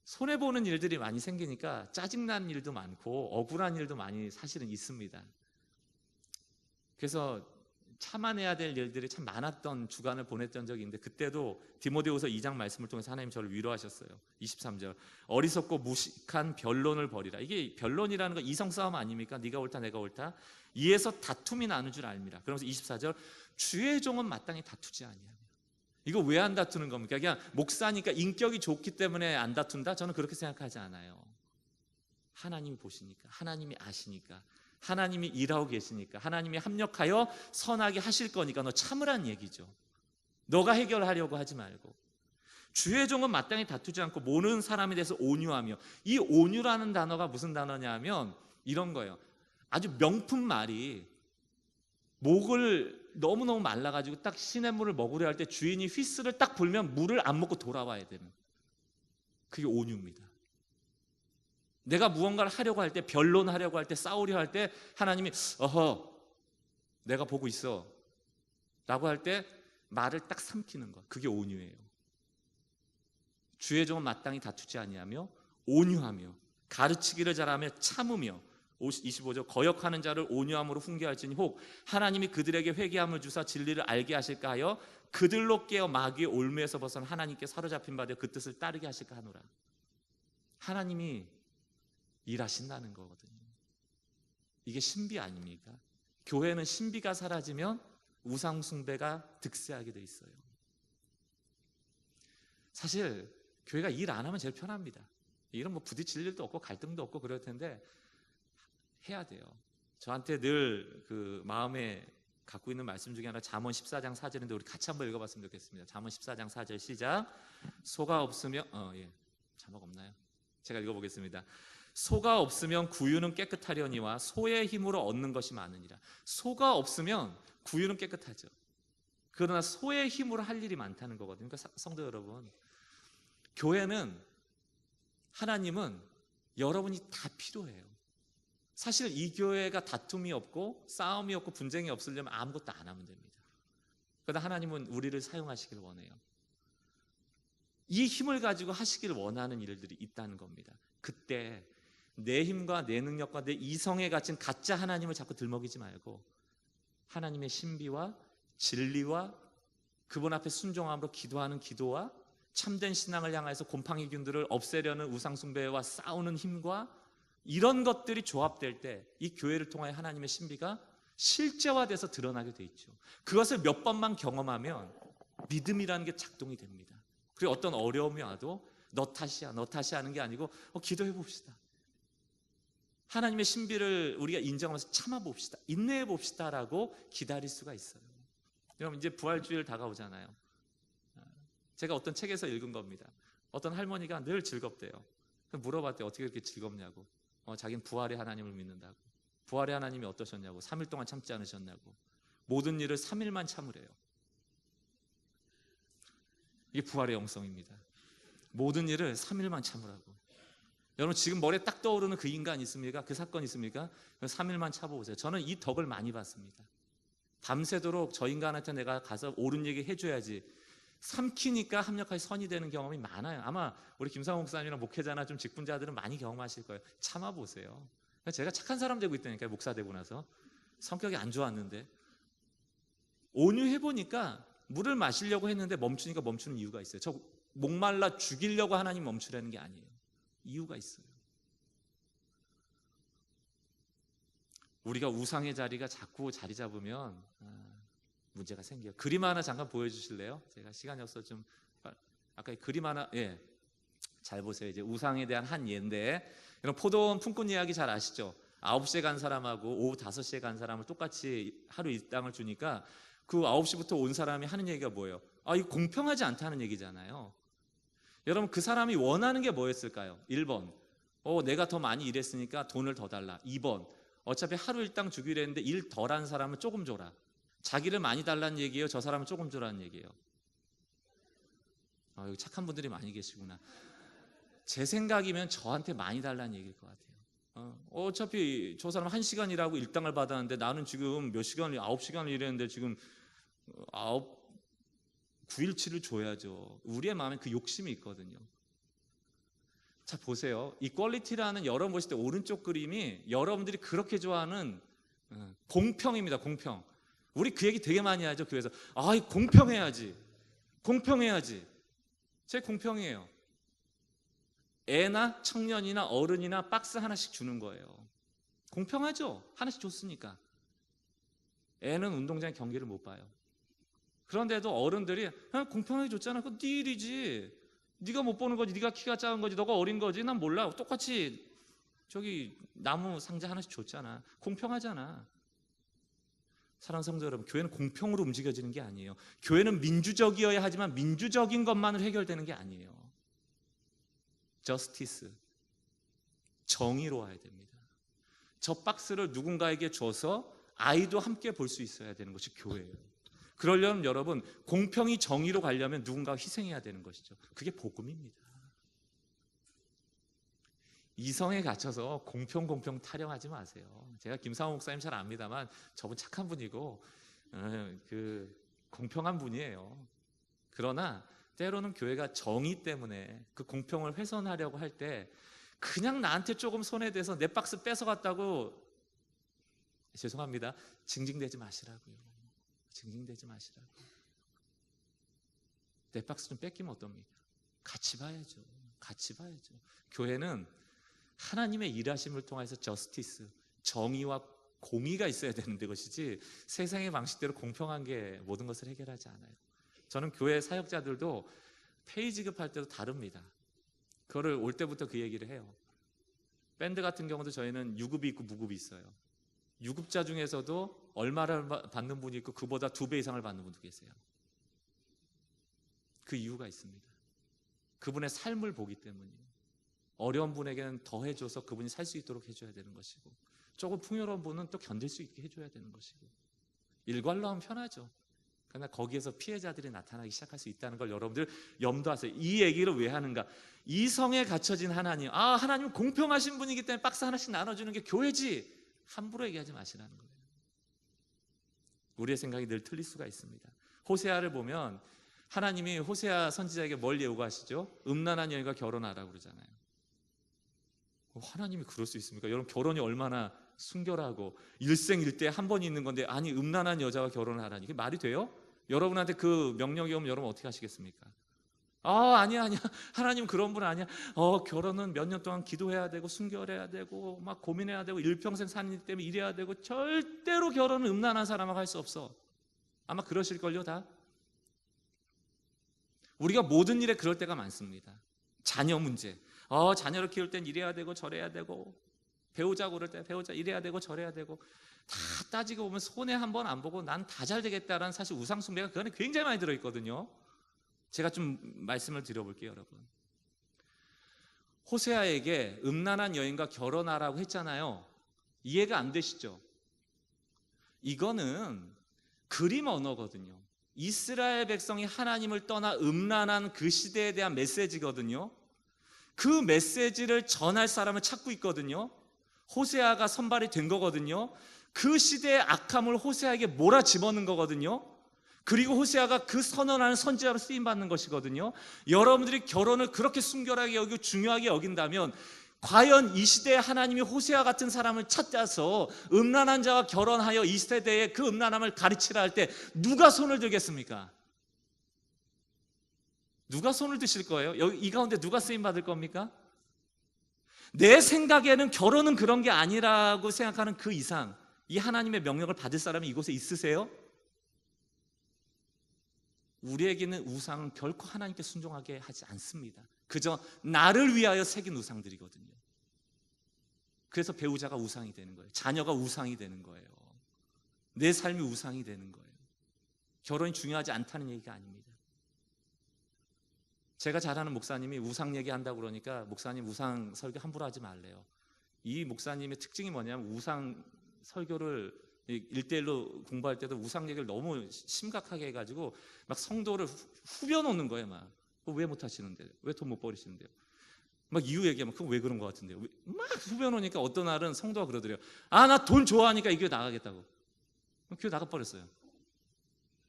손해보는 일들이 많이 생기니까 짜증난 일도 많고 억울한 일도 많이 사실은 있습니다. 그래서 참아내야 될 일들이 참 많았던 주간을 보냈던 적이 있는데, 그때도 디모데후서 2장 말씀을 통해서 하나님 저를 위로하셨어요. 23절, 어리석고 무식한 변론을 벌이라. 이게 변론이라는 거 이성싸움 아닙니까? 네가 옳다 내가 옳다, 이에서 다툼이 나는 줄 알미라. 그러면서 24절, 주의 종은 마땅히 다투지 아니하며. 이거 왜 안 다투는 겁니까? 그냥 목사니까 인격이 좋기 때문에 안 다툰다? 저는 그렇게 생각하지 않아요. 하나님이 보시니까, 하나님이 아시니까, 하나님이 일하고 계시니까, 하나님이 합력하여 선하게 하실 거니까 너 참으란 얘기죠. 너가 해결하려고 하지 말고. 주의 종은 마땅히 다투지 않고 모르는 사람에 대해서 온유하며. 이 온유라는 단어가 무슨 단어냐 하면 이런 거예요. 아주 명품 말이, 목을 너무너무 말라가지고 딱 시냇물을 먹으려 할 때 주인이 휘스를 딱 불면 물을 안 먹고 돌아와야 되는, 그게 온유입니다. 내가 무언가를 하려고 할 때, 변론하려고 할 때, 싸우려 할 때 하나님이 내가 보고 있어 라고 할 때 말을 딱 삼키는 것, 그게 온유예요. 주의 종은 마땅히 다투지 아니하며 온유하며 가르치기를 잘하며 참으며. 25절, 거역하는 자를 온유함으로 훈계할지니 혹 하나님이 그들에게 회개함을 주사 진리를 알게 하실까 하여 그들로 깨어 마귀의 올무에서 벗어나 하나님께 사로잡힌 바 되어 그 뜻을 따르게 하실까 하노라. 하나님이 일하신다는 거거든요. 이게 신비 아닙니까? 교회는 신비가 사라지면 우상 숭배가 득세하게 돼 있어요. 사실 교회가 일 안 하면 제일 편합니다. 일은 뭐 부딪힐 일도 없고 갈등도 없고 그럴 텐데 해야 돼요. 저한테 늘 그 마음에 갖고 있는 말씀 중에 하나 잠언 14장 4절인데 우리 같이 한번 읽어봤으면 좋겠습니다. 잠언 14장 4절 시작. 소가 없으면 자막 없나요? 제가 읽어보겠습니다. 소가 없으면 구유는 깨끗하려니와 소의 힘으로 얻는 것이 많으니라. 소가 없으면 구유는 깨끗하죠. 그러나 소의 힘으로 할 일이 많다는 거거든요. 그러니까 성도 여러분, 교회는, 하나님은 여러분이 다 필요해요. 사실 이 교회가 다툼이 없고 싸움이 없고 분쟁이 없으려면 아무것도 안 하면 됩니다. 그러나 하나님은 우리를 사용하시길 원해요. 이 힘을 가지고 하시길 원하는 일들이 있다는 겁니다. 그때 내 힘과 내 능력과 내 이성에 갇힌 가짜 하나님을 자꾸 들먹이지 말고 하나님의 신비와 진리와 그분 앞에 순종함으로 기도하는 기도와 참된 신앙을 향해서 곰팡이균들을 없애려는 우상숭배와 싸우는 힘과 이런 것들이 조합될 때 이 교회를 통하여 하나님의 신비가 실제화돼서 드러나게 돼 있죠. 그것을 몇 번만 경험하면 믿음이라는 게 작동이 됩니다. 그리고 어떤 어려움이 와도 너 탓이야 하는 게 아니고 기도해 봅시다. 하나님의 신비를 우리가 인정하면서 참아봅시다. 인내해봅시다라고 기다릴 수가 있어요. 여러분, 이제 부활주일 다가오잖아요. 제가 어떤 책에서 읽은 겁니다. 어떤 할머니가 늘 즐겁대요. 물어봤대요. 어떻게 그렇게 즐겁냐고. 자기는 부활의 하나님을 믿는다고. 부활의 하나님이 어떠셨냐고. 3일 동안 참지 않으셨냐고. 모든 일을 3일만 참으래요. 이게 부활의 영성입니다. 모든 일을 3일만 참으라고. 여러분, 지금 머리에 딱 떠오르는 그 인간 있습니까? 그 사건 있습니까? 3일만 참아보세요. 저는 이 덕을 많이 받습니다. 밤새도록 저 인간한테 내가 가서 옳은 얘기 해줘야지 삼키니까 합력하여 선이 되는 경험이 많아요. 아마 우리 김상호 목사님이나 목회자나 좀 직분자들은 많이 경험하실 거예요. 참아보세요. 제가 착한 사람 되고 있다니까요. 목사 되고 나서 성격이 안 좋았는데 온유해보니까 물을 마시려고 했는데 멈추니까 멈추는 이유가 있어요. 저 목말라 죽이려고 하나님 멈추라는 게 아니에요. 이유가 있어요. 우리가 우상의 자리가 자꾸 자리 잡으면 문제가 생겨요. 그림 하나 잠깐 보여주실래요? 제가 시간이 없어서 좀 아까 그림 하나 잘 보세요. 이제 우상에 대한 한 예인데 이런 포도원 품꾼 이야기 잘 아시죠? 9시에 간 사람하고 오후 5시에 간 사람을 똑같이 하루 일당을 주니까 그 9시부터 온 사람이 하는 얘기가 뭐예요? 이거 공평하지 않다는 얘기잖아요. 여러분, 그 사람이 원하는 게 뭐였을까요? 1번, 내가 더 많이 일했으니까 돈을 더 달라. 2번, 어차피 하루 일당 주기로 했는데 일 덜한 사람은 조금 줘라. 자기를 많이 달라는 얘기예요? 저 사람은 조금 주라는 얘기예요? 여기 착한 분들이 많이 계시구나. 제 생각이면 저한테 많이 달라는 얘기일 것 같아요. 어차피 저 사람 1시간 일하고 일당을 받았는데 나는 지금 몇 시간을 9시간을 일했는데 지금 9일치를 줘야죠. 우리의 마음에 그 욕심이 있거든요. 자, 보세요. 이퀄리티라는 여러분 보실 때 오른쪽 그림이 여러분들이 그렇게 좋아하는 공평입니다. 공평. 우리 그 얘기 되게 많이 하죠. 교회에서 공평해야지. 공평해야지. 제 공평이에요. 애나 청년이나 어른이나 박스 하나씩 주는 거예요. 공평하죠. 하나씩 줬으니까. 애는 운동장에 경기를 못 봐요. 그런데도 어른들이 공평하게 줬잖아. 그거 네 일이지. 네가 못 보는 거지. 네가 키가 작은 거지. 너가 어린 거지. 난 몰라. 똑같이 저기 나무 상자 하나씩 줬잖아. 공평하잖아. 사랑하는 성도 여러분, 교회는 공평으로 움직여지는 게 아니에요. 교회는 민주적이어야 하지만 민주적인 것만으로 해결되는 게 아니에요. 저스티스, 정의로 와야 됩니다. 저 박스를 누군가에게 줘서 아이도 함께 볼 수 있어야 되는 것이 교회예요. 그러려면 여러분, 공평이 정의로 가려면 누군가가 희생해야 되는 것이죠. 그게 복음입니다. 이성에 갇혀서 공평 타령하지 마세요. 제가 김상호 목사님 잘 압니다만 저분 착한 분이고 공평한 분이에요. 그러나 때로는 교회가 정의 때문에 그 공평을 훼손하려고 할 때 그냥 나한테 조금 손해돼서 내 박스 뺏어갔다고 죄송합니다. 징징대지 마시라고요. 징징대지 마시라고. 내 박스 좀 뺏기면 어떻습니까? 같이 봐야죠. 같이 봐야죠. 교회는 하나님의 일하심을 통해서 저스티스, 정의와 공의가 있어야 되는데 것이지 세상의 방식대로 공평한 게 모든 것을 해결하지 않아요. 저는 교회 사역자들도 페이 지급할 때도 다릅니다. 그거를 올 때부터 그 얘기를 해요. 밴드 같은 경우도 저희는 유급이 있고 무급이 있어요. 유급자 중에서도 얼마를 받는 분이 있고 그보다 2배 이상을 받는 분도 계세요. 그 이유가 있습니다. 그분의 삶을 보기 때문이에요. 어려운 분에게는 더 해줘서 그분이 살 수 있도록 해줘야 되는 것이고, 조금 풍요로운 분은 또 견딜 수 있게 해줘야 되는 것이고, 일괄로 하면 편하죠. 그러나 거기에서 피해자들이 나타나기 시작할 수 있다는 걸 여러분들 염두하세요. 이 얘기를 왜 하는가? 이성에 갇혀진 하나님, 하나님은 공평하신 분이기 때문에 박스 하나씩 나눠주는 게 교회지, 함부로 얘기하지 마시라는 거예요. 우리의 생각이 늘 틀릴 수가 있습니다. 호세아를 보면 하나님이 호세아 선지자에게 뭘 예고하시죠? 음란한 여인과 결혼하라고 그러잖아요. 하나님이 그럴 수 있습니까? 여러분, 결혼이 얼마나 순결하고 일생일대에 한 번 있는 건데, 아니 음란한 여자와 결혼을 하라니, 이게 말이 돼요? 여러분한테 그 명령이 오면 여러분 어떻게 하시겠습니까? 아니야 하나님 그런 분 아니야. 결혼은 몇 년 동안 기도해야 되고 순결해야 되고 막 고민해야 되고 일평생 사는 일 때문에 일해야 되고, 절대로 결혼은 음란한 사람하고 할 수 없어. 아마 그러실걸요. 다 우리가 모든 일에 그럴 때가 많습니다. 자녀 문제, 자녀를 키울 땐 이래야 되고 저래야 되고, 배우자 고를 때 배우자 이래야 되고 저래야 되고, 다 따지고 보면 손해 한 번 안 보고 난 다 잘 되겠다라는 사실 우상숭배가 그 안에 굉장히 많이 들어있거든요. 제가 좀 말씀을 드려볼게요. 여러분, 호세아에게 음란한 여인과 결혼하라고 했잖아요. 이해가 안 되시죠? 이거는 그림 언어거든요. 이스라엘 백성이 하나님을 떠나 음란한 그 시대에 대한 메시지거든요. 그 메시지를 전할 사람을 찾고 있거든요. 호세아가 선발이 된 거거든요. 그 시대의 악함을 호세아에게 몰아집어넣는 거거든요. 그리고 호세아가 그 선언하는 선지자로 쓰임받는 것이거든요. 여러분들이 결혼을 그렇게 순결하게 여기고 중요하게 여긴다면, 과연 이 시대에 하나님이 호세아 같은 사람을 찾아서 음란한 자와 결혼하여 이 세대에 그 음란함을 가르치라 할 때 누가 손을 들겠습니까? 누가 손을 드실 거예요? 여기 이 가운데 누가 쓰임받을 겁니까? 내 생각에는 결혼은 그런 게 아니라고 생각하는 그 이상 이 하나님의 명령을 받을 사람이 이곳에 있으세요? 우리에게는 우상은 결코 하나님께 순종하게 하지 않습니다. 그저 나를 위하여 새긴 우상들이거든요. 그래서 배우자가 우상이 되는 거예요. 자녀가 우상이 되는 거예요. 내 삶이 우상이 되는 거예요. 결혼이 중요하지 않다는 얘기가 아닙니다. 제가 잘 아는 목사님이 우상 얘기한다고 그러니까, 목사님 우상 설교 함부로 하지 말래요. 이 목사님의 특징이 뭐냐면, 우상 설교를 1대1로 공부할 때도 우상 얘기를 너무 심각하게 해가지고 막 성도를 후벼 놓는 거예요. 막 왜 못 하시는데요? 왜 돈 못 버리시는데요? 막 이유 얘기하면 그건 왜 그런 것 같은데요? 막 후벼 놓으니까 어떤 날은 성도가 그러더래요. 나 돈 좋아하니까 이 교회 나가겠다고. 교회 나가버렸어요.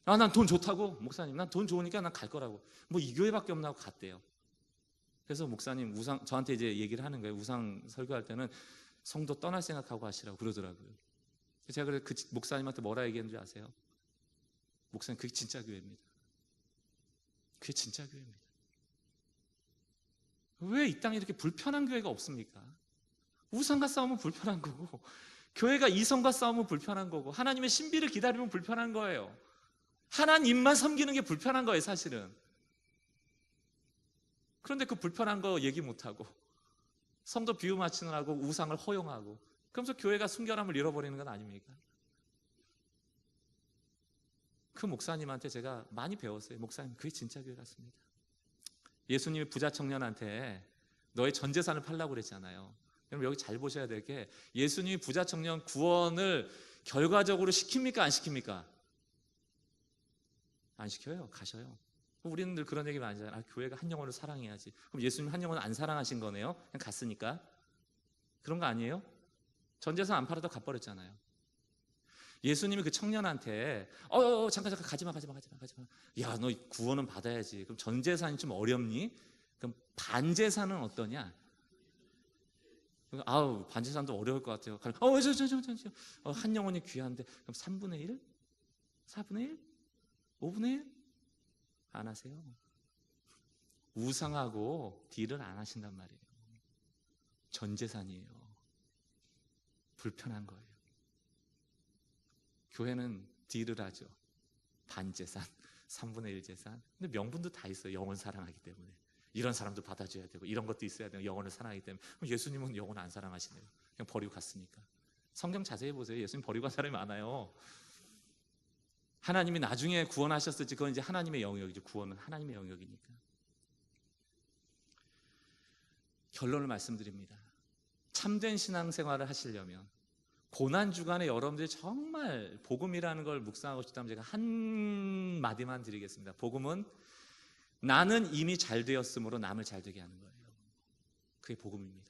난 돈 좋다고. 목사님, 난 돈 좋으니까 난 갈 거라고. 뭐 이 교회밖에 없나 하고 갔대요. 그래서 목사님 저한테 이제 얘기를 하는 거예요. 우상 설교할 때는 성도 떠날 생각하고 하시라고 그러더라고요. 제가 그래서 그 목사님한테 뭐라 얘기했는지 아세요? 목사님, 그게 진짜 교회입니다. 그게 진짜 교회입니다. 왜 이 땅에 이렇게 불편한 교회가 없습니까? 우상과 싸우면 불편한 거고, 교회가 이성과 싸우면 불편한 거고, 하나님의 신비를 기다리면 불편한 거예요. 하나님만 섬기는 게 불편한 거예요, 사실은. 그런데 그 불편한 거 얘기 못하고 성도 비유 맞추느라고 우상을 허용하고, 그러면서 교회가 순결함을 잃어버리는 건 아닙니까? 그 목사님한테 제가 많이 배웠어요. 목사님, 그게 진짜 교회 같습니다. 예수님이 부자 청년한테 너의 전 재산을 팔라고 그랬잖아요. 여러분, 여기 잘 보셔야 될 게, 예수님이 부자 청년 구원을 결과적으로 시킵니까? 안 시킵니까? 안 시켜요. 가셔요. 우리는 늘 그런 얘기 많이 하잖아요. 교회가 한 영혼을 사랑해야지. 그럼 예수님 한 영혼을 안 사랑하신 거네요? 그냥 갔으니까. 그런 거 아니에요? 전 재산 안 팔아도 갚버렸잖아요. 예수님이 그 청년한테 잠깐 가지마. 야, 너 구원은 받아야지. 그럼 전 재산이 좀 어렵니? 그럼 반 재산은 어떠냐? 반 재산도 어려울 것 같아요. 한 영혼이 귀한데, 그럼 3분의 1? 4분의 1? 5분의 1? 안 하세요. 우상하고 딜을 안 하신단 말이에요. 전 재산이에요. 불편한 거예요. 교회는 딜을 하죠. 반 재산, 3분의 1 재산. 근데 명분도 다 있어요. 영혼을 사랑하기 때문에. 이런 사람도 받아줘야 되고 이런 것도 있어야 되고 영혼을 사랑하기 때문에. 그럼 예수님은 영혼 안 사랑하시네요. 그냥 버리고 갔으니까. 성경 자세히 보세요. 예수님 버리고 간 사람이 많아요. 하나님이 나중에 구원하셨을지 그건 이제 하나님의 영역이죠. 구원은 하나님의 영역이니까. 결론을 말씀드립니다. 참된 신앙생활을 하시려면 고난주간에 여러분들이 정말 복음이라는 걸 묵상하고 싶다면 제가 한 마디만 드리겠습니다. 복음은 나는 이미 잘 되었으므로 남을 잘 되게 하는 거예요. 그게 복음입니다.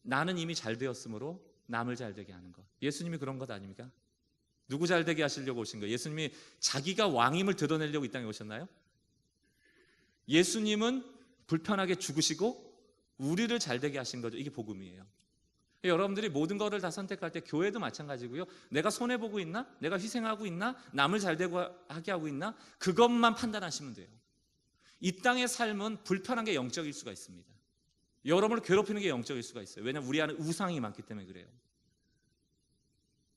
나는 이미 잘 되었으므로 남을 잘 되게 하는 것. 예수님이 그런 것 아닙니까? 누구 잘 되게 하시려고 오신 거예요? 예수님이 자기가 왕임을 드러내려고 이 땅에 오셨나요? 예수님은 불편하게 죽으시고 우리를 잘 되게 하신 거죠. 이게 복음이에요. 여러분들이 모든 것을 다 선택할 때 교회도 마찬가지고요. 내가 손해보고 있나? 내가 희생하고 있나? 남을 잘 되게 하게 하고 있나? 그것만 판단하시면 돼요. 이 땅의 삶은 불편한 게 영적일 수가 있습니다. 여러분을 괴롭히는 게 영적일 수가 있어요. 왜냐하면 우리 안에 우상이 많기 때문에 그래요.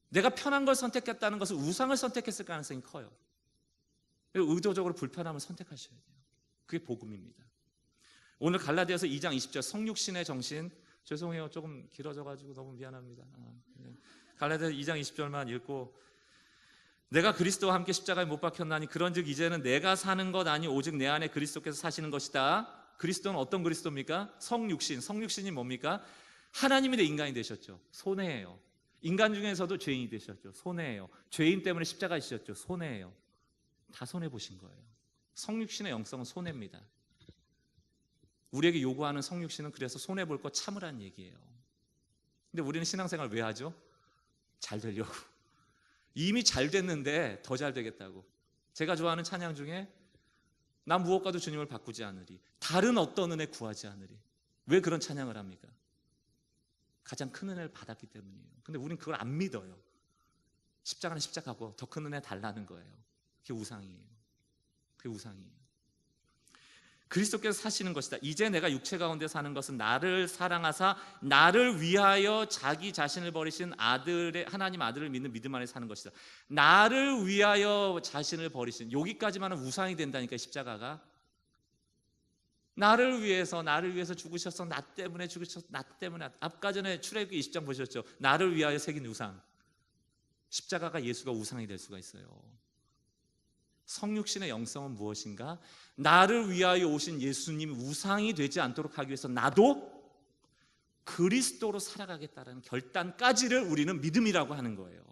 내가 편한 걸 선택했다는 것은 우상을 선택했을 가능성이 커요. 의도적으로 불편함을 선택하셔야 돼요. 그게 복음입니다. 오늘 갈라디아서 2장 20절 성육신의 정신, 죄송해요. 조금 길어져가지고 너무 미안합니다. 갈라디아서 2장 20절만 읽고, 내가 그리스도와 함께 십자가에 못 박혔나니 그런즉 이제는 내가 사는 것 아니 오직 내 안에 그리스도께서 사시는 것이다. 그리스도는 어떤 그리스도입니까? 성육신. 성육신이 뭡니까? 하나님이 내 인간이 되셨죠. 손해예요. 인간 중에서도 죄인이 되셨죠. 손해예요. 죄인 때문에 십자가에 지셨죠. 손해예요. 다 손해보신 거예요. 성육신의 영성은 손해입니다. 우리에게 요구하는 성육신은 그래서 손해볼 거 참으라는 얘기예요. 근데 우리는 신앙생활 왜 하죠? 잘 되려고. 이미 잘 됐는데 더 잘 되겠다고. 제가 좋아하는 찬양 중에 난 무엇과도 주님을 바꾸지 않으리, 다른 어떤 은혜 구하지 않으리. 왜 그런 찬양을 합니까? 가장 큰 은혜를 받았기 때문이에요. 근데 우리는 그걸 안 믿어요. 십자가는 십자가고 더 큰 은혜 달라는 거예요. 그게 우상이에요. 그게 우상이에요. 그리스도께서 사시는 것이다. 이제 내가 육체 가운데 사는 것은 나를 사랑하사 나를 위하여 자기 자신을 버리신 아들의 하나님 아들을 믿는 믿음 안에 사는 것이다. 나를 위하여 자신을 버리신, 여기까지만은 우상이 된다니까. 십자가가 나를 위해서 죽으셔서 나 때문에 죽으셔서 나 때문에. 아까 전에 출애굽기 20장 보셨죠? 나를 위하여 새긴 우상. 십자가가 예수가 우상이 될 수가 있어요. 성육신의 영성은 무엇인가? 나를 위하여 오신 예수님이 우상이 되지 않도록 하기 위해서 나도 그리스도로 살아가겠다는 결단까지를 우리는 믿음이라고 하는 거예요.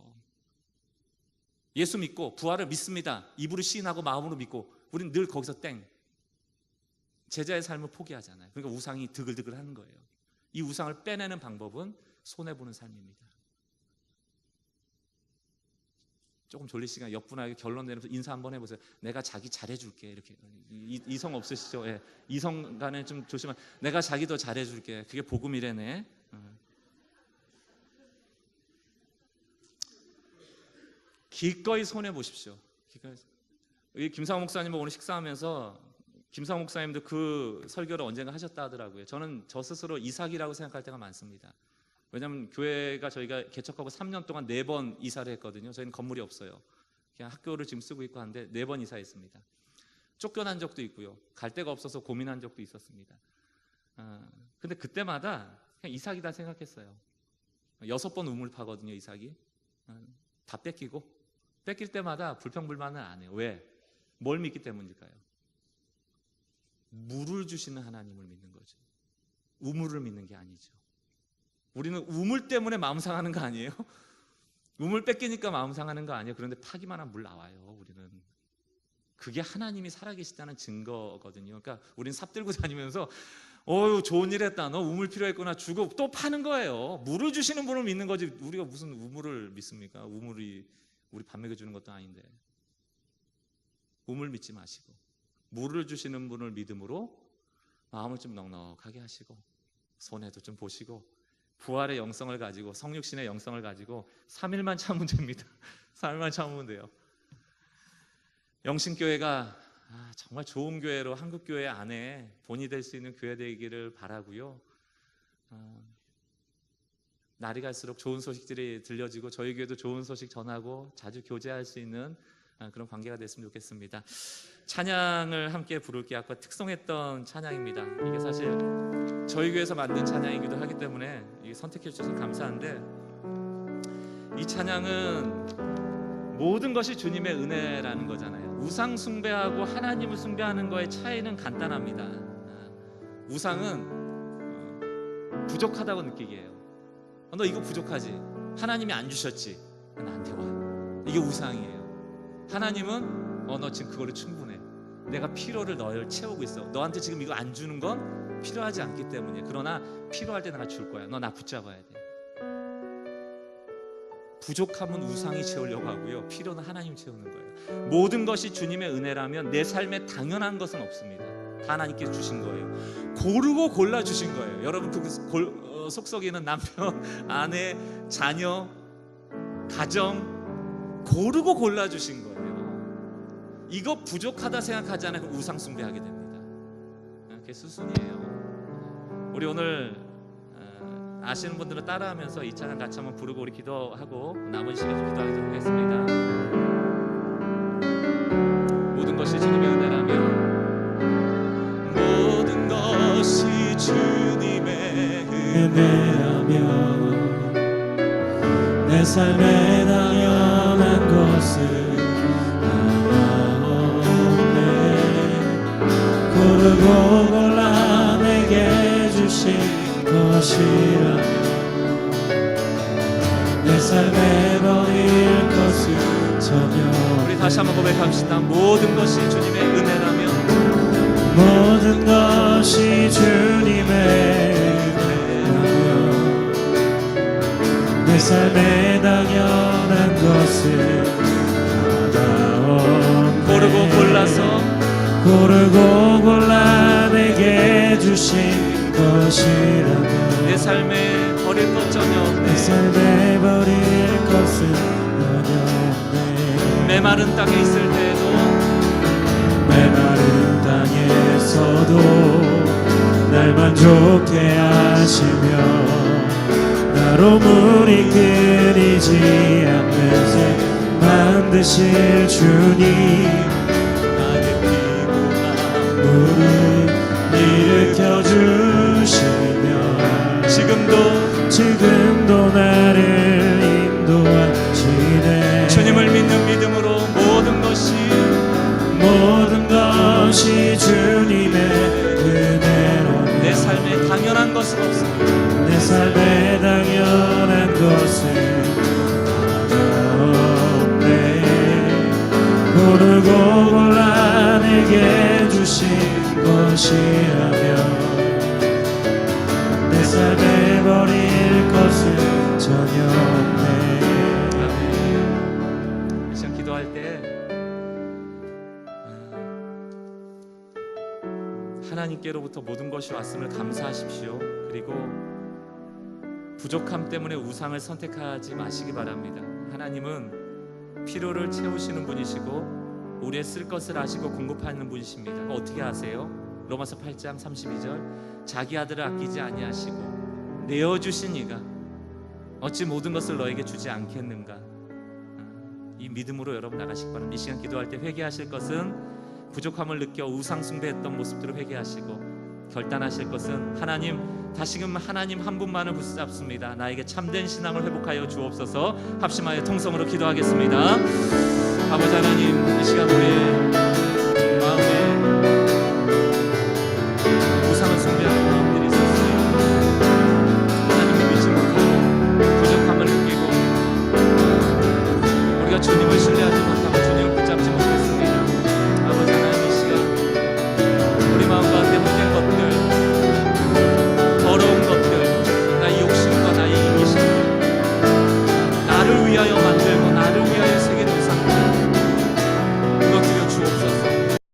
예수 믿고 부활을 믿습니다. 입으로 시인하고 마음으로 믿고, 우리는 늘 거기서 땡. 제자의 삶을 포기하잖아요. 그러니까 우상이 드글드글 하는 거예요. 이 우상을 빼내는 방법은 손해보는 삶입니다. 조금 졸릴 시간 역분하게 결론 내면서 인사 한번 해보세요. 내가 자기 잘해줄게. 이렇게 이성 없으시죠? 예. 이성 간에 좀 조심하. 내가 자기 더 잘해줄게. 그게 복음이래네. 기꺼이 손해 보십시오. 기꺼이. 김상호 목사님과 오늘 식사하면서 김상호 목사님도 그 설교를 언젠가 하셨다 하더라고요. 저는 저 스스로 이삭이라고 생각할 때가 많습니다. 왜냐하면 교회가 저희가 개척하고 3년 동안 4번 이사를 했거든요. 저희는 건물이 없어요. 그냥 학교를 지금 쓰고 있고 한데 4번 이사했습니다. 쫓겨난 적도 있고요. 갈 데가 없어서 고민한 적도 있었습니다. 근데 그때마다 그냥 이삭이다 생각했어요. 6번 우물 파거든요, 이삭이. 다 뺏기고. 뺏길 때마다 불평불만은 안 해요. 왜? 뭘 믿기 때문일까요? 물을 주시는 하나님을 믿는 거죠. 우물을 믿는 게 아니죠. 우리는 우물 때문에 마음 상하는 거 아니에요? 우물 뺏기니까 마음 상하는 거 아니에요? 그런데 파기만 하면 물 나와요. 우리는 그게 하나님이 살아계시다는 증거거든요. 그러니까 우리는 삽 들고 다니면서 어유 좋은 일 했다, 너 우물 필요했구나 주고 또 파는 거예요. 물을 주시는 분을 믿는 거지 우리가 무슨 우물을 믿습니까? 우물이 우리 밥 먹여주는 것도 아닌데. 우물 믿지 마시고 물을 주시는 분을 믿음으로 마음을 좀 넉넉하게 하시고 손해도 좀 보시고 부활의 영성을 가지고, 성육신의 영성을 가지고 3일만 참으면 됩니다. 3일만 참으면 돼요. 영신교회가 정말 좋은 교회로 한국교회 안에 본이 될 수 있는 교회 되기를 바라고요. 날이 갈수록 좋은 소식들이 들려지고 저희 교회도 좋은 소식 전하고 자주 교제할 수 있는 그런 관계가 됐으면 좋겠습니다. 찬양을 함께 부를게 아까 특송했던 찬양입니다. 이게 사실 저희 교회에서 만든 찬양이기도 하기 때문에 이게 선택해 주셔서 감사한데, 이 찬양은 모든 것이 주님의 은혜라는 거잖아요. 우상 숭배하고 하나님을 숭배하는 거의 차이는 간단합니다. 우상은 부족하다고 느끼기예요. 너 이거 부족하지? 하나님이 안 주셨지? 나한테 와. 이게 우상이에요. 하나님은 너 지금 그걸로 충분해. 내가 필요를 너를 채우고 있어. 너한테 지금 이거 안 주는 건 필요하지 않기 때문이야. 그러나 필요할 때 내가 줄 거야. 너 나 붙잡아야 돼. 부족함은 우상이 채우려고 하고요, 필요는 하나님 채우는 거예요. 모든 것이 주님의 은혜라면 내 삶에 당연한 것은 없습니다. 다 하나님께 주신 거예요. 고르고 골라 주신 거예요. 여러분 그 속속에 있는 남편, 아내, 자녀, 가정 고르고 골라 주신 거예요. 이거 부족하다 생각하지 않으면 우상 숭배하게 됩니다. 그게 수순이에요. 우리 오늘 아시는 분들은 따라하면서 이 찬양 같이 한번 부르고 우리 기도하고 남은 시간 좀 기도하도록 하겠습니다. 모든 것이 주님의 은혜라면, 모든 것이 주님의 은혜라면 내 삶에 당연한 것은 하나 없네. 고르고 골라 내게 주신 것이라면 내 삶에 버릴 것은 전혀. 우리 다시 한번 고백합시다. 모든 것이 주님의 은혜라면, 모든 것이 주님의 은혜라면 내 삶에 당연한 것은 하나 없네. 고르고 골라서, 고르고 골라 내게 주신 것이라면 내 삶에 버릴 것 전혀 없네. 내 삶에 버릴 것은 전혀 없네. 메마른 땅에 있을 때에도, 메마른 땅에서도 날 만족해 하시며 나로 물이 끊이지 않는 새 만드실 주님, 나의 피곤한 물을 일으켜 주시며 지금도 나를 인도하시네. 주님을 믿는 믿음으로 모든 것이 주님의 은혜로 내 삶에 당연한 것은 없습니다. 내 삶에 당연한 것은 하나 없네. 고르고 골라 내게 주신 것이라면 내 삶에 버릴 것은 전혀 없네. 이 시간 기도할 때 하나님께로부터 모든 것이 왔음을 감사하십시오. 그리고 부족함 때문에 우상을 선택하지 마시기 바랍니다. 하나님은 필요를 채우시는 분이시고 우리의 쓸 것을 아시고 공급하는 분이십니다. 어떻게 아세요? 로마서 8장 32절, 자기 아들을 아끼지 아니하시고 내어주신 이가 어찌 모든 것을 너에게 주지 않겠는가. 이 믿음으로 여러분 나가시기 바랍니다. 이 시간 기도할 때 회개하실 것은 부족함을 느껴 우상 숭배했던 모습들을 회개하시고, 결단하실 것은 하나님, 다시금 하나님 한 분만을 붙잡습니다. 나에게 참된 신앙을 회복하여 주옵소서. 합심하여 통성으로 기도하겠습니다. 아버지 하나님,